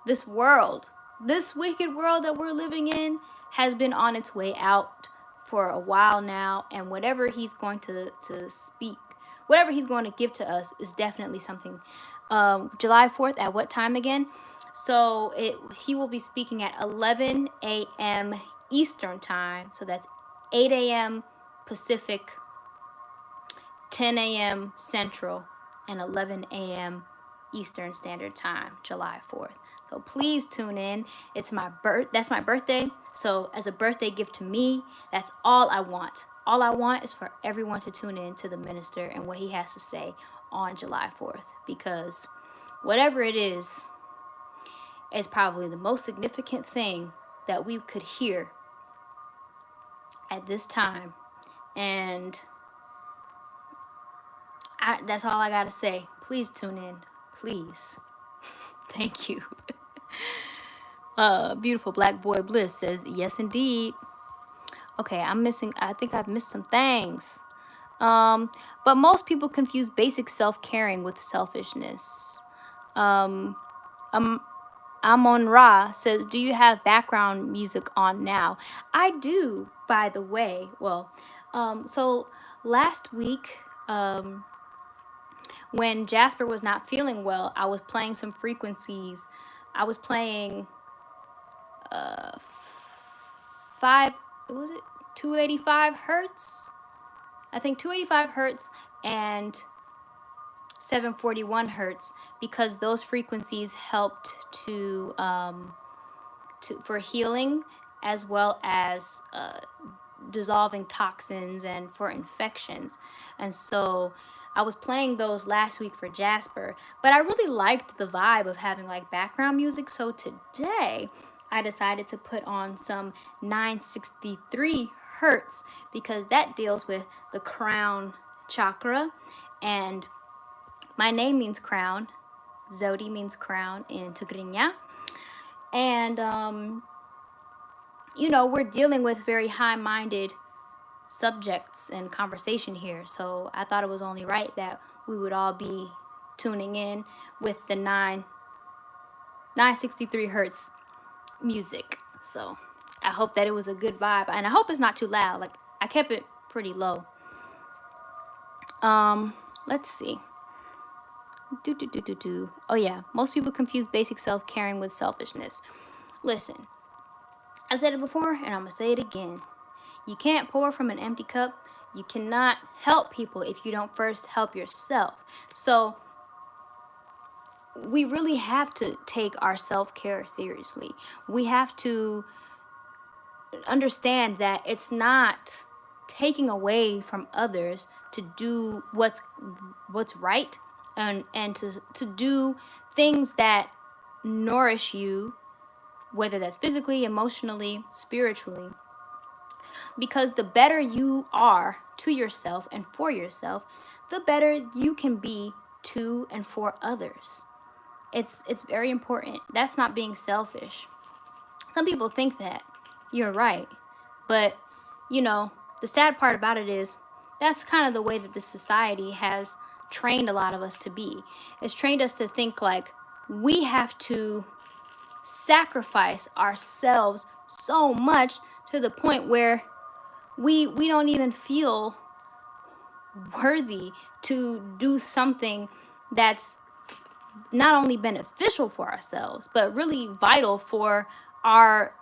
this world, this wicked world that we're living in, has been on its way out for a while now, and whatever he's going to speak, whatever he's going to give to us is definitely something. July 4th at what time again? So he will be speaking at 11 a.m. Eastern time. So that's 8 a.m. Pacific, 10 a.m. Central, and 11 a.m. Eastern Standard Time, July 4th. So please tune in. That's my birthday. So as a birthday gift to me, that's all I want. All I want is for everyone to tune in to the minister and what he has to say on July 4th, because whatever it is probably the most significant thing that we could hear at this time. And that's all I gotta say. Please tune in. Please. Thank you. Beautiful Black Boy Bliss says, yes, indeed. Okay, I think I've missed some things. But most people confuse basic self-caring with selfishness. Amon Ra says, do you have background music on now? I do, by the way. Well, so last week, when Jasper was not feeling well, I was playing some frequencies. I was playing 285 hertz? I think 285 hertz and 741 hertz, because those frequencies helped for healing, as well as dissolving toxins and for infections. And so I was playing those last week for Jasper, but I really liked the vibe of having like background music. So today I decided to put on some 963 hertz, because that deals with the crown chakra, and my name means crown. Zewdy means crown in Tigrinya. And you know, we're dealing with very high-minded subjects and conversation here. So I thought it was only right that we would all be tuning in with the 963 hertz music. So I hope that it was a good vibe, and I hope it's not too loud. Like, I kept it pretty low. Let's see. Oh yeah, most people confuse basic self-caring with selfishness. Listen, I've said it before, and I'm gonna say it again. You can't pour from an empty cup. You cannot help people if you don't first help yourself. So we really have to take our self-care seriously. We have to understand that it's not taking away from others to do what's right, and to do things that nourish you, whether that's physically, emotionally, spiritually. Because the better you are to yourself and for yourself, the better you can be to and for others. It's very important. That's not being selfish. Some people think that. You're right. But, you know, the sad part about it is that's kind of the way that the society has trained a lot of us to be. It's trained us to think like we have to sacrifice ourselves so much to the point where we don't even feel worthy to do something that's not only beneficial for ourselves, but really vital for our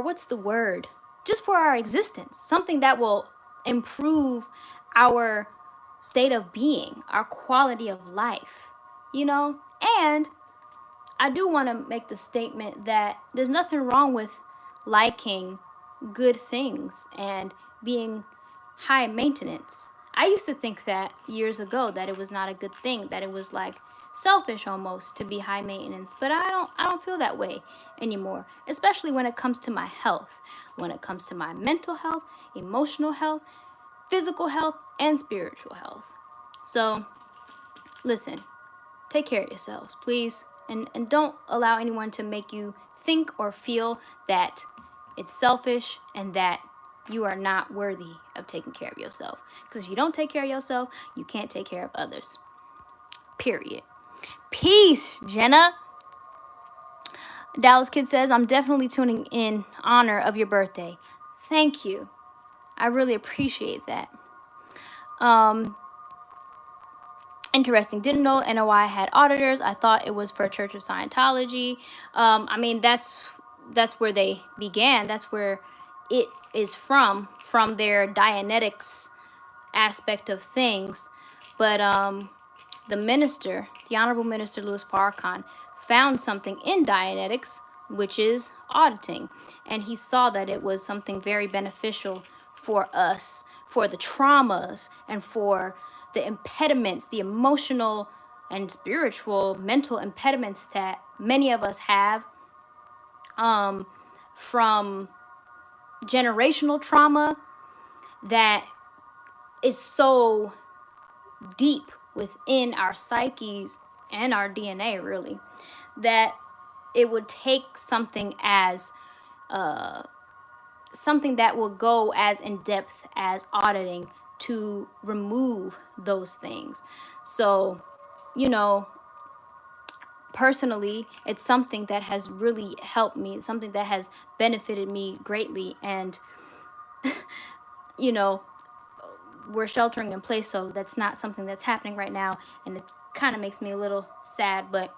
what's the word? Just for our existence. Something that will improve our state of being, our quality of life, you know? And I do want to make the statement that there's nothing wrong with liking good things and being high maintenance. I used to think that years ago, that it was not a good thing, that it was like selfish almost to be high maintenance, but I don't feel that way anymore, especially when it comes to my health, when it comes to my mental health, emotional health, physical health, and spiritual health. So listen, take care of yourselves, please, and don't allow anyone to make you think or feel that it's selfish and that you are not worthy of taking care of yourself. Because if you don't take care of yourself, you can't take care of others. Period. Peace, Jenna. Dallas Kid says, I'm definitely tuning in honor of your birthday. Thank you. I really appreciate that. Interesting. Didn't know NOI had auditors. I thought it was for Church of Scientology. I mean, that's where they began. That's where it is from their Dianetics aspect of things. But the minister, the Honorable Minister Louis Farrakhan, found something in Dianetics, which is auditing. And he saw that it was something very beneficial for us, for the traumas, and for the impediments, the emotional and spiritual, mental impediments that many of us have from generational trauma that is so deep within our psyches and our DNA, really, that it would take something as something that will go as in depth as auditing to remove those things. So, you know, personally, it's something that has really helped me, something that has benefited me greatly. And, you know, we're sheltering in place, so that's not something that's happening right now. And it kind of makes me a little sad. But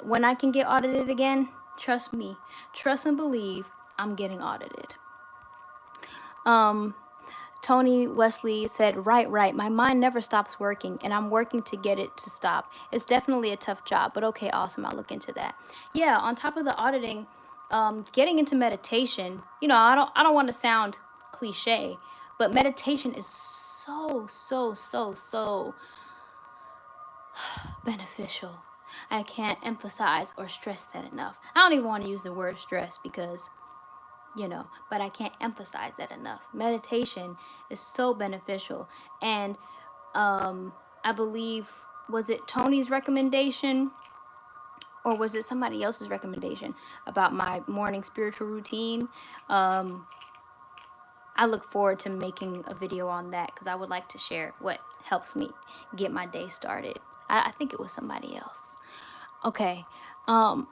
when I can get audited again, trust me, trust and believe, I'm getting audited. Tony Wesley said, right. My mind never stops working, and I'm working to get it to stop. It's definitely a tough job, but okay, awesome. I'll look into that. Yeah, on top of the auditing, getting into meditation, you know, I don't want to sound cliche, but meditation is so beneficial. I can't emphasize or stress that enough. I don't even want to use the word stress because, you know, but I can't emphasize that enough. Meditation is so beneficial. And I believe, was it Tony's recommendation or was it somebody else's recommendation about my morning spiritual routine? I look forward to making a video on that because I would like to share what helps me get my day started. I think it was somebody else. Okay. I'm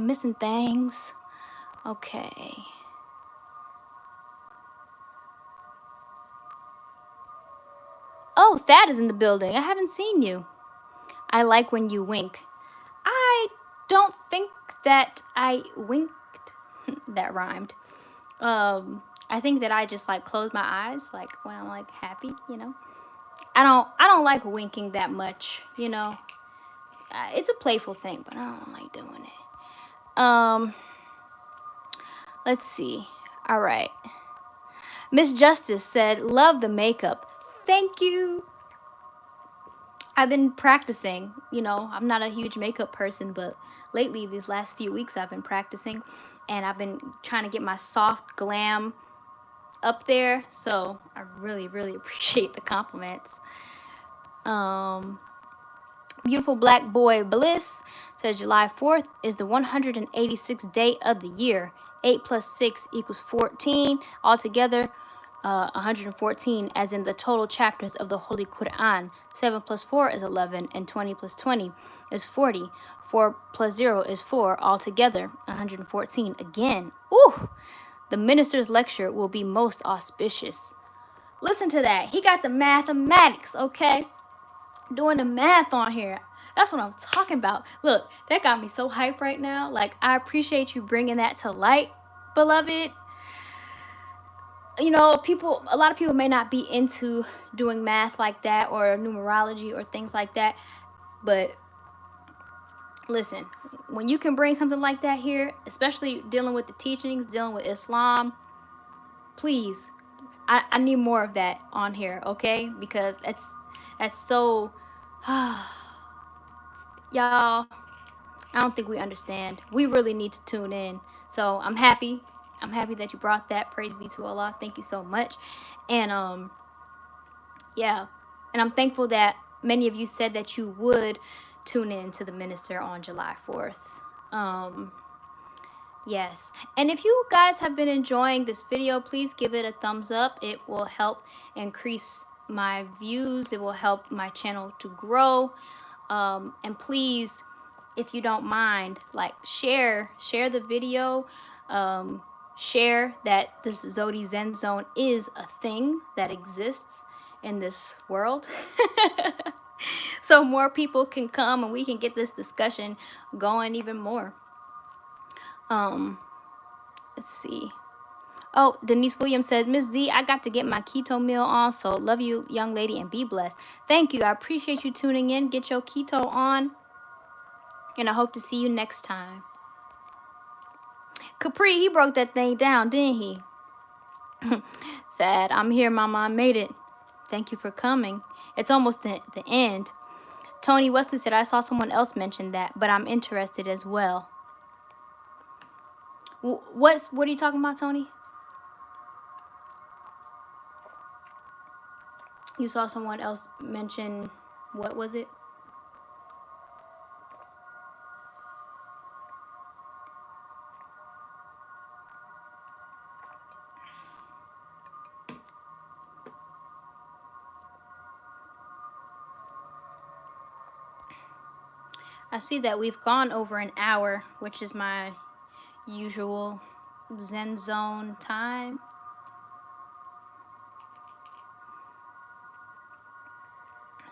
missing things. Okay. Oh, Thad is in the building. I haven't seen you. I like when you wink. I don't think that I winked. That rhymed. I think that I just like close my eyes, like when I'm like happy, you know. I don't like winking that much, you know. It's a playful thing, but I don't like doing it. Let's see. All right. Miss Justice said, love the makeup. Thank you. I've been practicing, you know, I'm not a huge makeup person, but lately, these last few weeks, I've been practicing, and I've been trying to get my soft glam up there, so I really appreciate the compliments. Beautiful Black Boy Bliss says July 4th is the 186th day of the year. 8 plus 6 equals 14. Altogether, 114, as in the total chapters of the Holy Quran. 7 plus 4 is 11, and 20 plus 20 is 40. 4 plus 0 is 4. Altogether, 114. Again, ooh, the minister's lecture will be most auspicious. Listen to that. He got the mathematics, okay? Doing the math on here. That's what I'm talking about. Look, that got me so hyped right now. Like, I appreciate you bringing that to light, beloved. You know, a lot of people may not be into doing math like that or numerology or things like that. But listen, when you can bring something like that here, especially dealing with the teachings, dealing with Islam, please, I need more of that on here, okay? Because that's so... Y'all, I don't think we understand. We really need to tune in. So I'm happy. I'm happy that you brought that. Praise be to Allah. Thank you so much. And yeah. And I'm thankful that many of you said that you would tune in to the minister on July 4th. Yes. And if you guys have been enjoying this video, please give it a thumbs up. It will help increase my views. It will help my channel to grow. And please if you don't mind, like share the video, share that this Zewdy Zen Zone is a thing that exists in this world. So more people can come and we can get this discussion going even more. Let's see. Oh, Denise Williams said, Miss Z, I got to get my keto meal on, so love you, young lady, and be blessed. Thank you. I appreciate you tuning in. Get your keto on, and I hope to see you next time. Capri, he broke that thing down, didn't he? Thad, I'm here, Mama. I made it. Thank you for coming. It's almost the end. Tony Wesley said, I saw someone else mention that, but I'm interested as well. What are you talking about, Tony? You saw someone else mention, what was it? I see that we've gone over an hour, which is my usual Zen Zone time.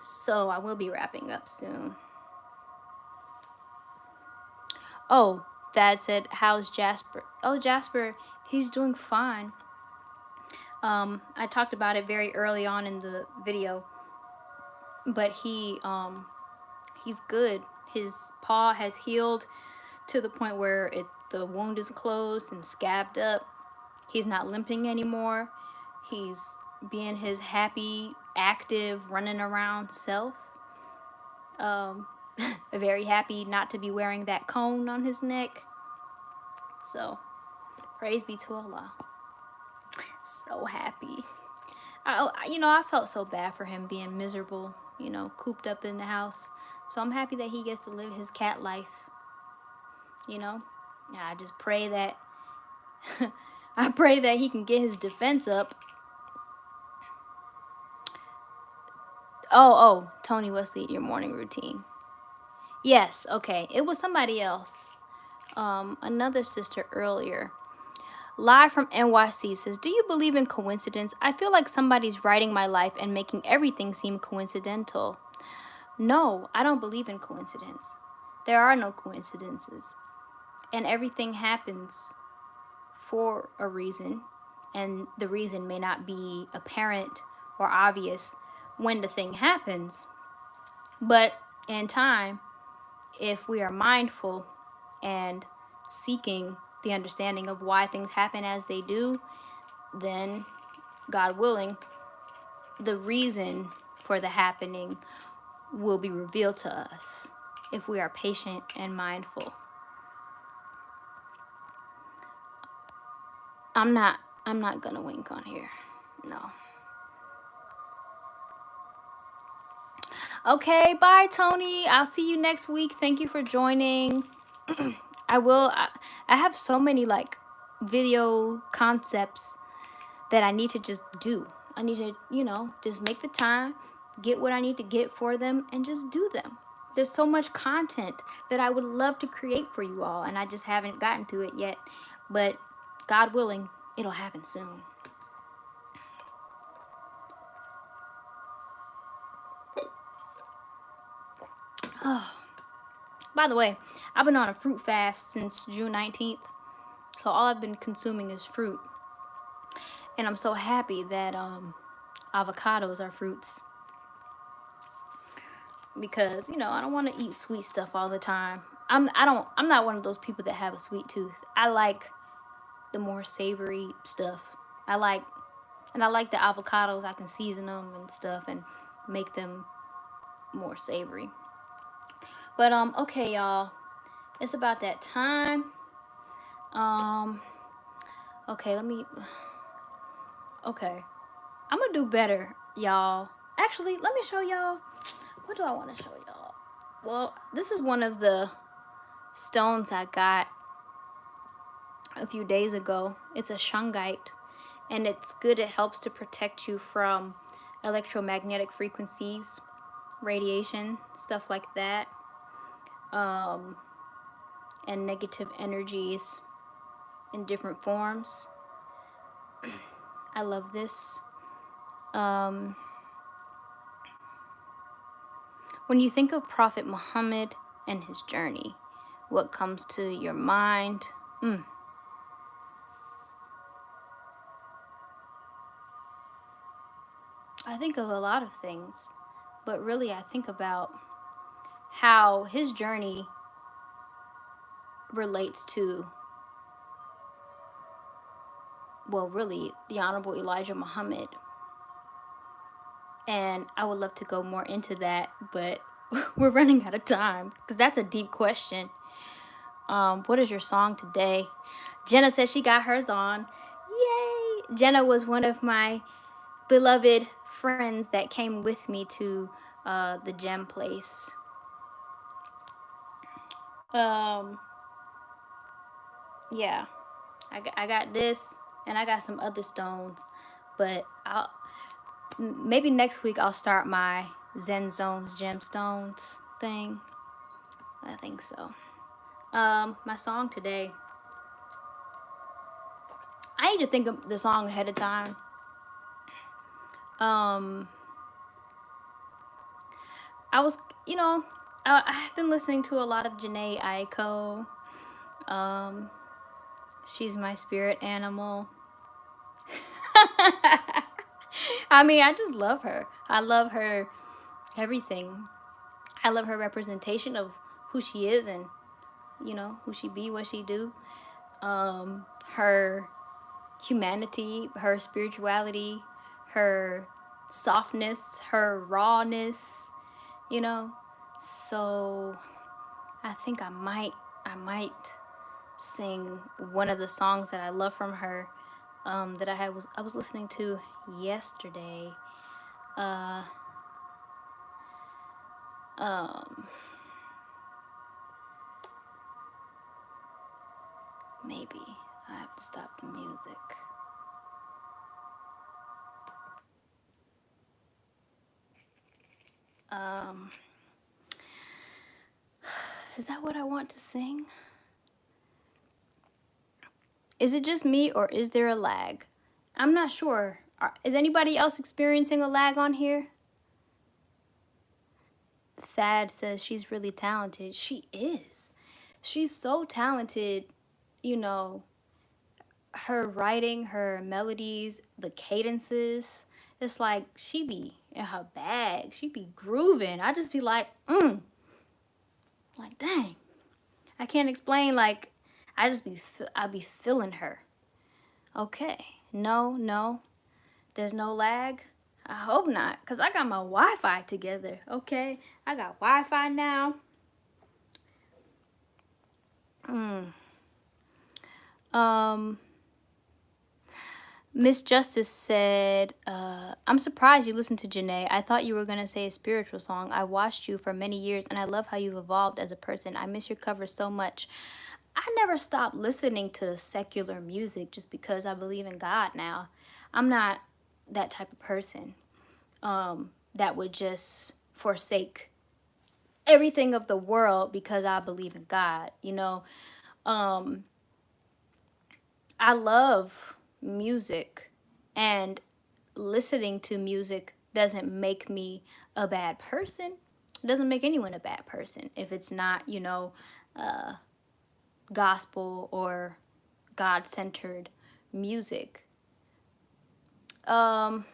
So I will be wrapping up soon. Oh, Dad said, how's Jasper? Oh, Jasper, he's doing fine. I talked about it very early on in the video, but he's good. His paw has healed to the point where the wound is closed and scabbed up. He's not limping anymore. He's being his happy, active, running around self. Very happy not to be wearing that cone on his neck. So, praise be to Allah. So happy. I felt so bad for him being miserable, cooped up in the house. So I'm happy that he gets to live his cat life. I just pray that he can get his defense up. Oh, Tony Wesley, your morning routine. Yes, okay. It was somebody else. Another sister earlier. Live from NYC says, do you believe in coincidence? I feel like somebody's writing my life and making everything seem coincidental. No, I don't believe in coincidence. There are no coincidences. And everything happens for a reason. And the reason may not be apparent or obvious when the thing happens. But in time, if we are mindful and seeking the understanding of why things happen as they do, then, God willing, the reason for the happening will be revealed to us if we are patient and mindful. I'm not gonna wink on here. No. Okay, bye Tony. I'll see you next week. Thank you for joining. I have so many video concepts that I need to just do. I need to, just make the time, get what I need to get for them, and just do them. There's so much content that I would love to create for you all, and I just haven't gotten to it yet. But God willing, it'll happen soon. Oh, by the way, I've been on a fruit fast since June 19th. So all I've been consuming is fruit. And I'm so happy that avocados are fruits. Because, I don't want to eat sweet stuff all the time. I'm not one of those people that have a sweet tooth. I like the more savory stuff. I like the avocados. I can season them and stuff and make them more savory. But okay, y'all, it's about that time. Okay, I'm gonna do better, y'all. Actually, let me show y'all. What do I want to show y'all? Well, this is one of the stones I got a few days ago. It's a shungite, and it's good. It helps to protect you from electromagnetic frequencies, radiation, stuff like that. and negative energies in different forms. I love this. When you think of Prophet Muhammad and his journey, what comes to your mind? I think of a lot of things, but really I think about how his journey relates to, well, really, the Honorable Elijah Muhammad. And I would love to go more into that, but we're running out of time because that's a deep question. What is your song today? Jenna says she got hers on. Yay! Jenna was one of my beloved friends that came with me to the gem place. Yeah, I got this, and I got some other stones, but maybe next week I'll start my Zen Zones gemstones thing. I think so. My song today, I need to think of the song ahead of time. I was, I've been listening to a lot of Janae Aiko. She's my spirit animal. I mean, I just love her. I love her everything. I love her representation of who she is and, who she be, what she do. Her humanity, her spirituality, her softness, her rawness, So I think I might sing one of the songs that I love from her, that I was listening to yesterday. Maybe I have to stop the music. Is that what I want to sing? Is it just me or is there a lag? I'm not sure. Is anybody else experiencing a lag on here? Thad says she's really talented. She is. She's so talented, her writing, her melodies, the cadences. It's like she be in her bag. She be grooving. I just be like, like, dang. I can't explain, like, I be feeling her. Okay. No. There's no lag. I hope not, because I got my Wi-Fi together, okay? I got Wi-Fi now. Miss Justice said, I'm surprised you listened to Janae. I thought you were going to say a spiritual song. I watched you for many years, and I love how you've evolved as a person. I miss your covers so much. I never stopped listening to secular music just because I believe in God now. I'm not that type of person that would just forsake everything of the world because I believe in God. I love music, and listening to music doesn't make me a bad person. It doesn't make anyone a bad person if it's not, gospel or God-centered music. And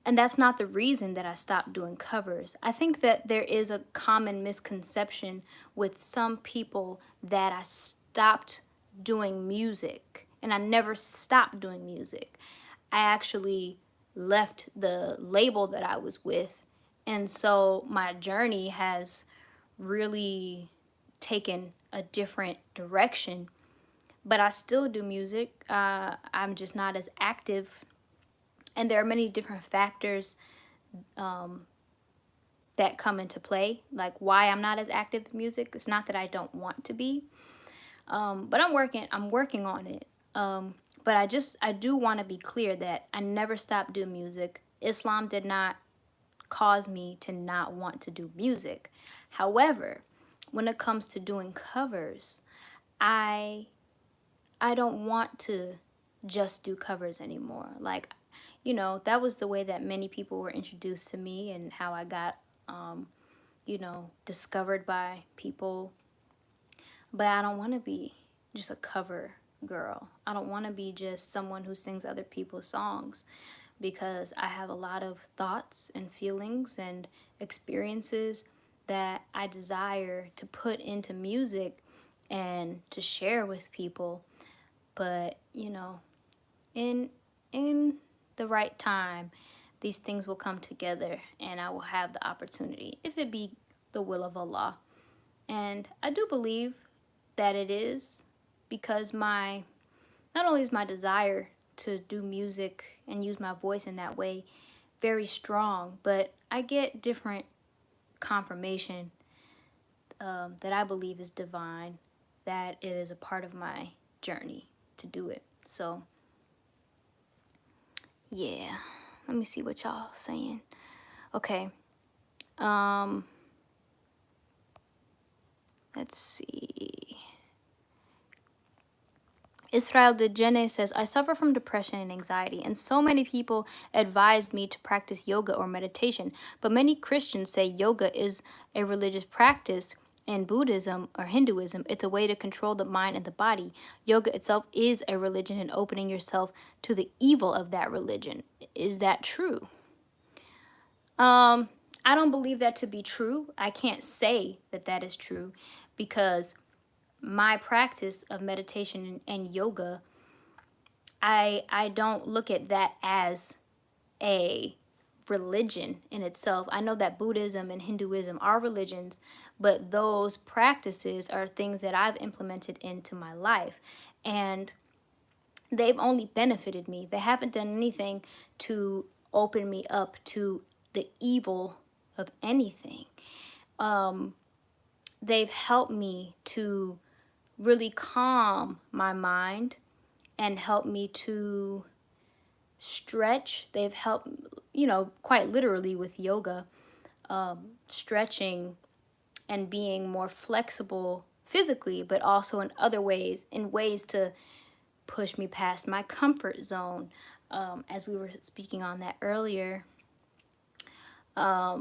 that's not the reason that I stopped doing covers. I think that there is a common misconception with some people that I stopped doing music, and I never stopped doing music. I actually left the label that I was with, and so my journey has really taken a different direction. But I still do music. I'm just not as active, and there are many different factors that come into play, like why I'm not as active in music. It's not that I don't want to be, but I'm working on it. But I do want to be clear that I never stopped doing music. Islam did not cause me to not want to do music. However, when it comes to doing covers, I don't want to just do covers anymore. Like, you know, that was the way that many people were introduced to me and how I got, you know, discovered by people. But I don't want to be just a cover girl. I don't want to be just someone who sings other people's songs, because I have a lot of thoughts and feelings and experiences that I desire to put into music and to share with people. But, you know, in the right time, these things will come together and I will have the opportunity, if it be the will of Allah. And I do believe that it is, because not only is my desire to do music and use my voice in that way very strong, but I get different confirmation that I believe is divine, that it is a part of my journey to do it. So yeah, let me see what y'all saying. Okay, let's see. Israel de Jene says, I suffer from depression and anxiety, and so many people advised me to practice yoga or meditation. But many Christians say yoga is a religious practice. In Buddhism or Hinduism, it's a way to control the mind and the body. Yoga itself is a religion, and opening yourself to the evil of that religion. Is that true? I don't believe that to be true. I can't say that that is true, because my practice of meditation and yoga, I don't look at that as a religion in itself. I know that Buddhism and Hinduism are religions, but those practices are things that I've implemented into my life, and they've only benefited me. They haven't done anything to open me up to the evil of anything. They've helped me to really calm my mind and help me to stretch. They've helped, you know, quite literally with yoga, stretching and being more flexible physically, but also in other ways, in ways to push me past my comfort zone. As we were speaking on that earlier. Yeah,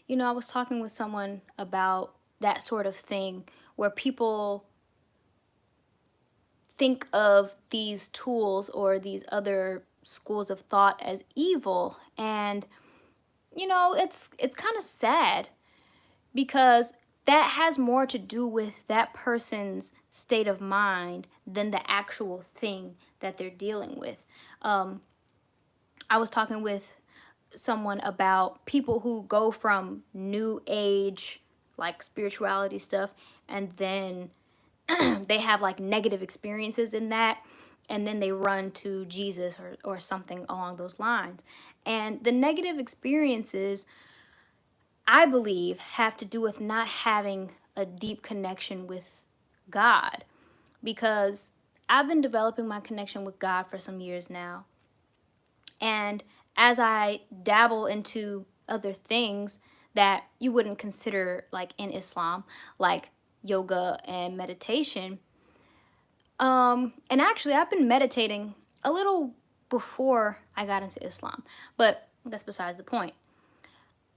you know, I was talking with someone about that sort of thing, where people think of these tools or these other schools of thought as evil. And, you know, it's kind of sad, because that has more to do with that person's state of mind than the actual thing that they're dealing with. I was talking with someone about people who go from new age, like spirituality stuff, and then they have like negative experiences in that, and then they run to Jesus or something along those lines. And the negative experiences, I believe, have to do with not having a deep connection with God, because I've been developing my connection with God for some years now. And as I dabble into other things that you wouldn't consider like in Islam, like yoga and meditation, and actually I've been meditating a little before I got into Islam, but that's besides the point.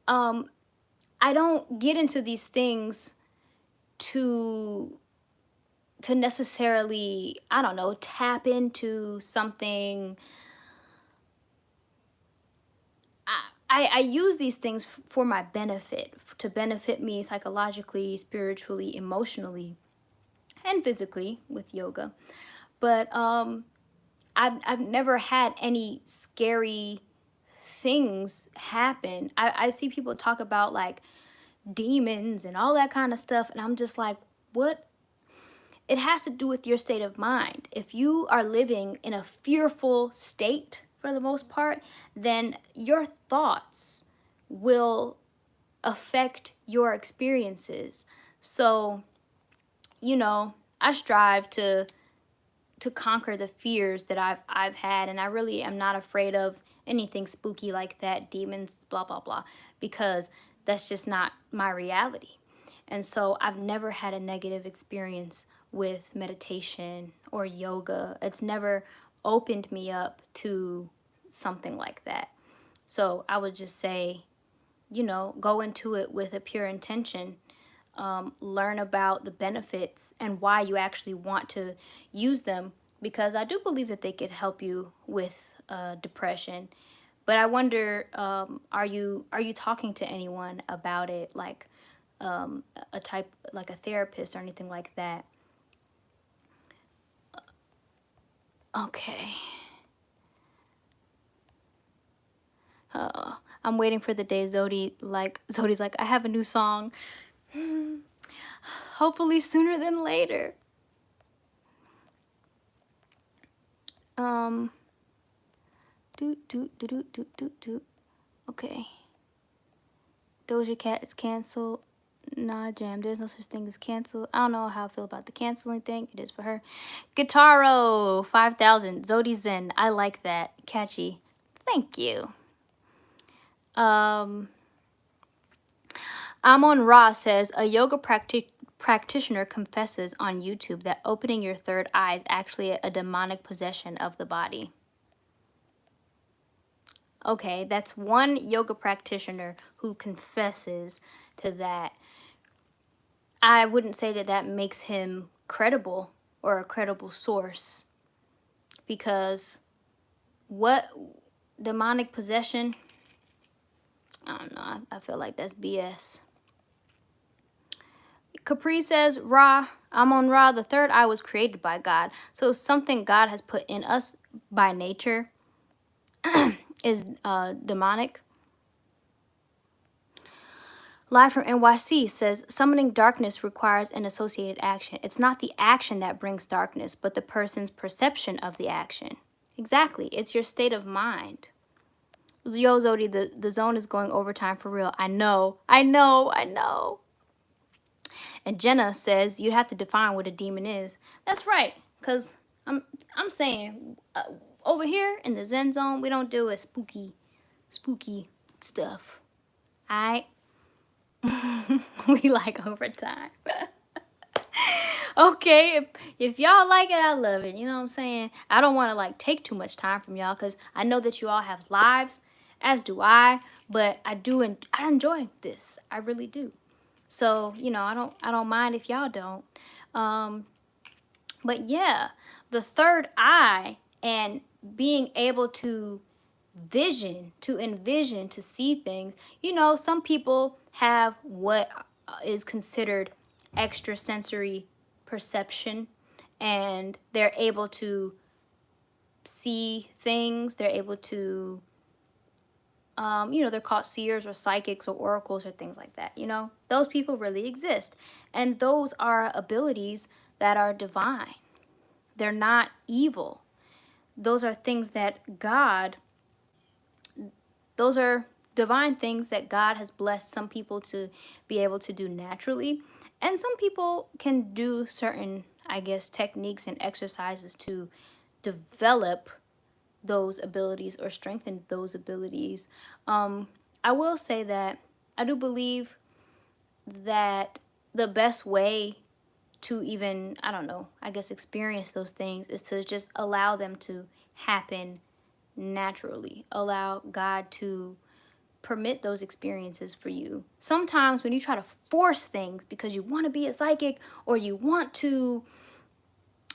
I don't get into these things to necessarily, I don't know, tap into something. I use these things for my benefit, to benefit me psychologically, spiritually, emotionally, and physically with yoga. But I've never had any scary things happen. I see people talk about like demons and all that kind of stuff, and I'm just like, what? It has to do with your state of mind. If you are living in a fearful state for the most part, then your thoughts will affect your experiences. So, you know, I strive to conquer the fears that I've had, and I really am not afraid of anything spooky like that, demons, blah, blah, blah, because that's just not my reality. And so I've never had a negative experience with meditation or yoga. It's never opened me up to something like that. So I would just say, you know, go into it with a pure intention. Learn about the benefits and why you actually want to use them, because I do believe that they could help you with depression. But I wonder, are you talking to anyone about it, like a type, like a therapist or anything like that? Okay. I'm waiting for the day Zewdy's like, I have a new song. Hopefully sooner than later. Do. Okay. Doja Cat is canceled. Nah, Jam, there's no such thing as cancel. I don't know how I feel about the canceling thing. It is for her. Guitaro 5000. Zewdy Zen. I like that. Catchy. Thank you. I'm on Raw says a yoga practitioner confesses on YouTube that opening your third eye is actually a demonic possession of the body. Okay, that's one yoga practitioner who confesses to that. I wouldn't say that that makes him credible or a credible source, because what demonic possession? I don't know. I feel like that's BS. Capri says, Ra, I'm on Ra. The third eye was created by God. So something God has put in us by nature is demonic. Live from NYC says, summoning darkness requires an associated action. It's not the action that brings darkness, but the person's perception of the action. Exactly. It's your state of mind. Yo, Zewdy, the zone is going overtime for real. I know. And Jenna says, you have to define what a demon is. That's right, because I'm saying, over here in the Zen zone, we don't deal with spooky stuff. All right? We like overtime. Okay, if y'all like it, I love it. You know what I'm saying? I don't want to like take too much time from y'all, because I know that you all have lives, as do I. But I enjoy this. I really do. So you know, I don't mind if y'all don't. But yeah, the third eye and being able to envision, to see things. You know, some people have what is considered extrasensory perception, and they're able to see things. They're able to, you know, they're called seers or psychics or oracles or things like that. You know, those people really exist. And those are abilities that are divine. They're not evil. Those are things that those are divine things that God has blessed some people to be able to do naturally. And some people can do certain, I guess, techniques and exercises to develop those abilities or strengthen those abilities. I will say that I do believe that the best way to even, I don't know, I guess experience those things is to just allow them to happen naturally. Allow God to permit those experiences for you. Sometimes when you try to force things because you want to be a psychic or you want to,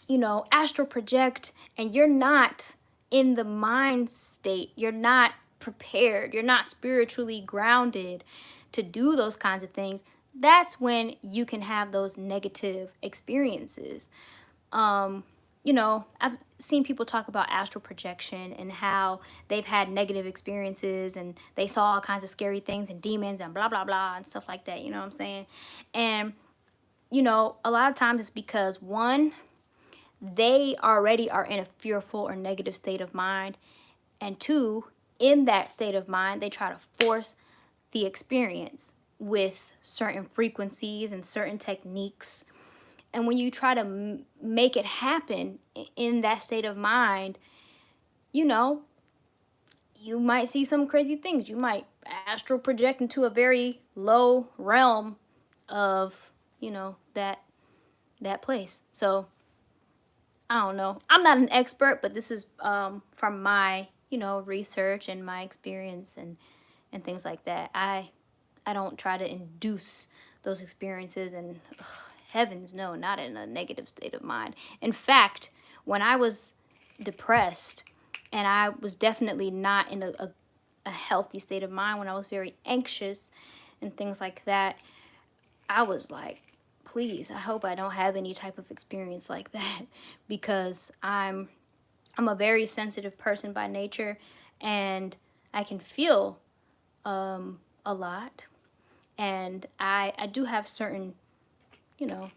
you know, astral project, and you're not in the mind state, you're not prepared, you're not spiritually grounded to do those kinds of things, that's when you can have those negative experiences. You know, I've seen people talk about astral projection and how they've had negative experiences and they saw all kinds of scary things and demons and blah, blah, blah and stuff like that. You know what I'm saying? And, you know, a lot of times it's because, one, they already are in a fearful or negative state of mind. And two, in that state of mind, they try to force the experience with certain frequencies and certain techniques. And when you try to make it happen in that state of mind, you know, you might see some crazy things. You might astral project into a very low realm of, you know, that place. So I don't know. I'm not an expert, but this is from my, you know, research and my experience and things like that. I don't try to induce those experiences, and heavens no, not in a negative state of mind. In fact, when I was depressed, and I was definitely not in a healthy state of mind, when I was very anxious and things like that, I was like, please, I hope I don't have any type of experience like that, because I'm a very sensitive person by nature, and I can feel a lot, and I do have certain, you know,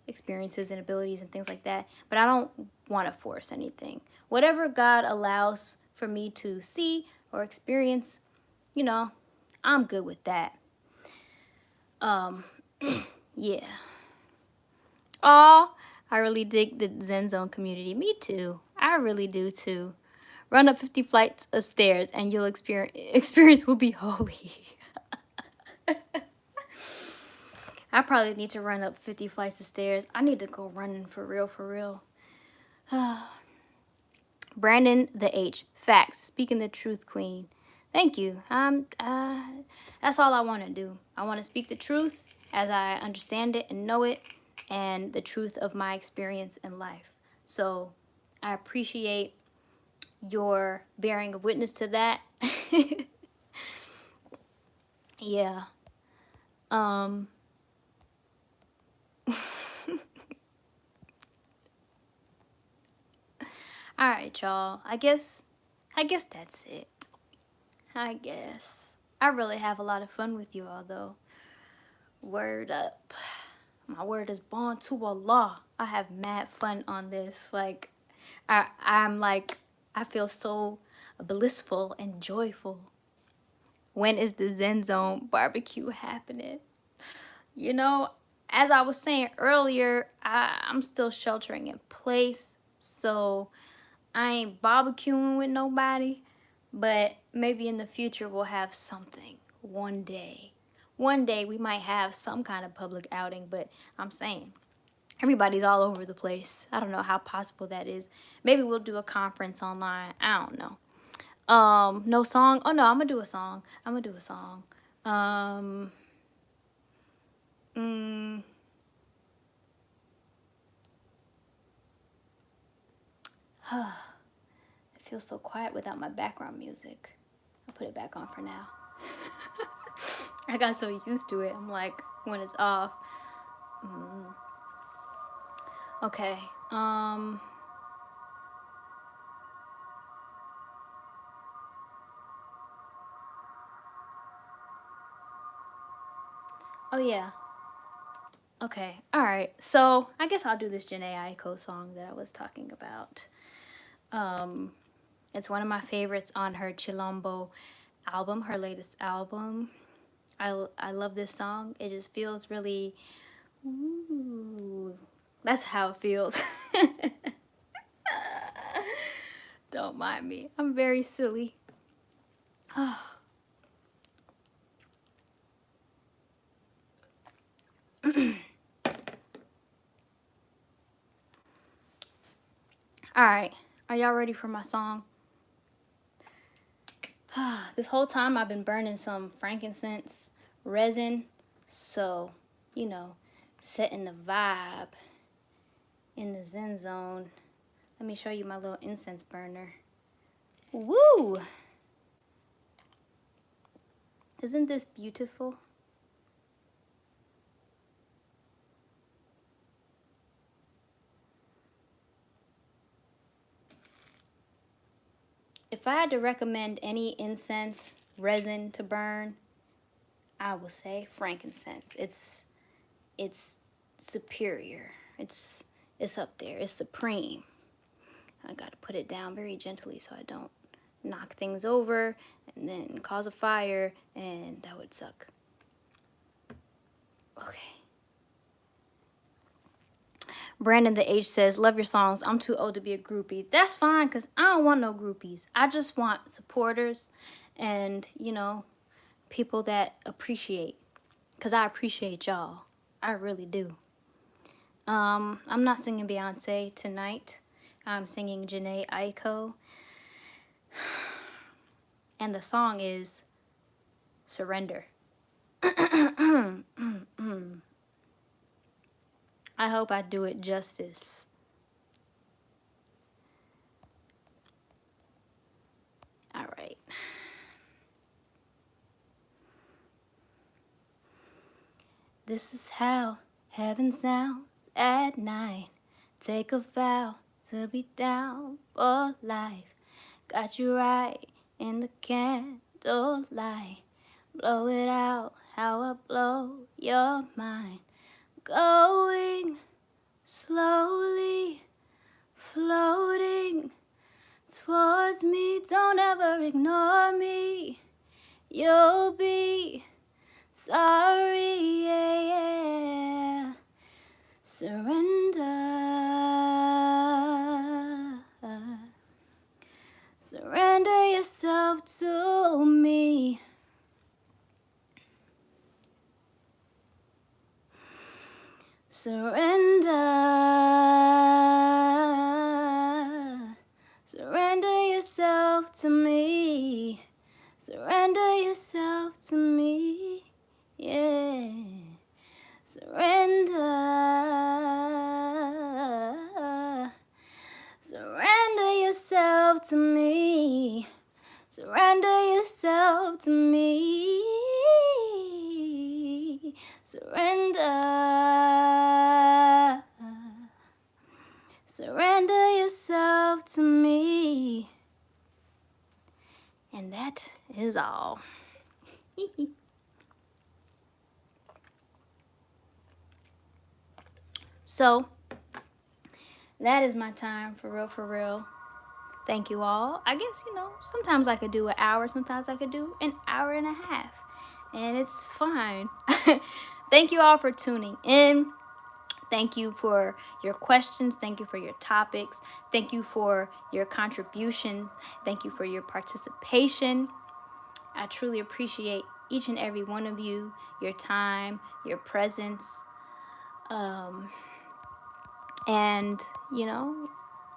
experiences and abilities and things like that, but I don't want to force anything. Whatever God allows for me to see or experience, you know, I'm good with that. Yeah. Oh, I really dig the Zen Zone community. Me too. I really do too. Run up 50 flights of stairs and you'll experience will be holy. I probably need to run up 50 flights of stairs. I need to go running for real, for real. Brandon the H. Facts. Speaking the truth, queen. Thank you. That's all I want to do. I want to speak the truth as I understand it and know it, and the truth of my experience in life. So I appreciate your bearing of witness to that. Yeah. All right, y'all. I guess that's it. I guess. I really have a lot of fun with you all, though. Word up. My word is born to Allah. I have mad fun on this. Like, I'm like, I feel so blissful and joyful. When is the Zen Zone barbecue happening? You know, as I was saying earlier, I'm still sheltering in place, so I ain't barbecuing with nobody, but maybe in the future we'll have something one day. One day we might have some kind of public outing, but I'm saying everybody's all over the place. I don't know how possible that is. Maybe we'll do a conference online. I don't know. No song. Oh no, I'm gonna do a song. Mm, it feels so quiet without my background music. I'll put it back on for now. I got so used to it. I'm like, when it's off. Okay. Oh yeah. Okay. All right. So I guess I'll do this Janae Aiko song that I was talking about. It's one of my favorites on her Chilombo album, her latest album. I love this song. It just feels really, ooh, that's how it feels. Don't mind me. I'm very silly. All right. Are y'all ready for my song? This whole time I've been burning some frankincense resin. So, you know, setting the vibe in the Zen Zone. Let me show you my little incense burner. Woo! Isn't this beautiful? If I had to recommend any incense resin to burn, I will say frankincense. It's superior. It's up there. It's supreme. I got to put it down very gently so I don't knock things over and then cause a fire, and that would suck. Okay. Brandon the H says, love your songs. I'm too old to be a groupie. That's fine, because I don't want no groupies. I just want supporters and, you know, people that appreciate. Because I appreciate y'all. I really do. I'm not singing Beyonce tonight. I'm singing Janae Aiko. And the song is Surrender. I hope I do it justice. All right. This is how heaven sounds at night. Take a vow to be down for life. Got you right in the candlelight. Blow it out how I blow your mind. Going slowly, floating towards me. Don't ever ignore me. You'll be sorry, yeah. Surrender. Surrender yourself to me. Surrender. Surrender yourself to me. Surrender yourself to me. Yeah. Surrender. Surrender yourself to me. Surrender yourself to me. Surrender. Surrender yourself to me. And that is all. So, that is my time, for real, for real. Thank you all. I guess, you know, sometimes I could do an hour, sometimes I could do an hour and a half. And it's fine. Thank you all for tuning in. Thank you for your questions. Thank you for your topics. Thank you for your contribution. Thank you for your participation. I truly appreciate each and every one of you, your time, your presence. And, you know,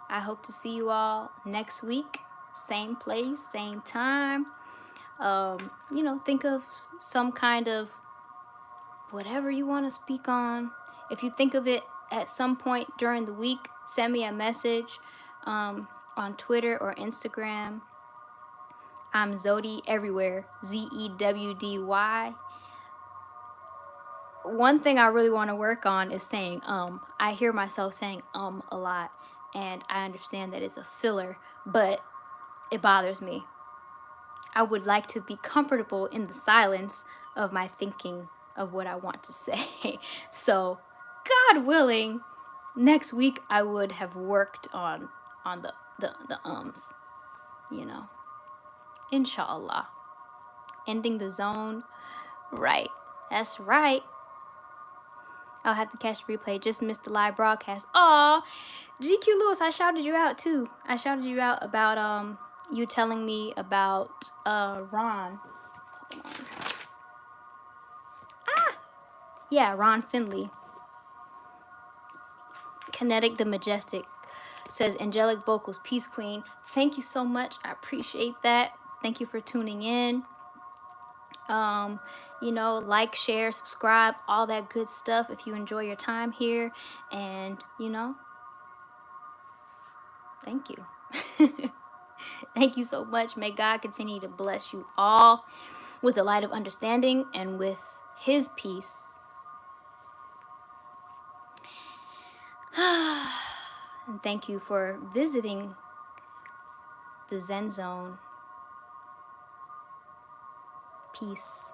I hope to see you all next week. Same place, same time. You know, think of some kind of whatever you want to speak on. If you think of it at some point during the week, send me a message on Twitter or Instagram. I'm Zewdy everywhere, Zewdy. One thing I really want to work on is saying I hear myself saying a lot, and I understand that it's a filler, but it bothers me. I would like to be comfortable in the silence of my thinking of what I want to say. So, God willing, next week I would have worked on the ums, you know. Inshallah. Ending the zone right. That's right. I'll have to catch the replay. Just missed the live broadcast. Aw, GQ Lewis, I shouted you out too. I shouted you out about you telling me about Ron. Yeah, Ron Finley. Kinetic the Majestic says, angelic vocals, peace queen. Thank you so much. I appreciate that. Thank you for tuning in. You know, like, share, subscribe, all that good stuff if you enjoy your time here. And, you know, thank you. Thank you so much. May God continue to bless you all with the light of understanding and with his peace. And thank you for visiting the Zen Zone. Peace.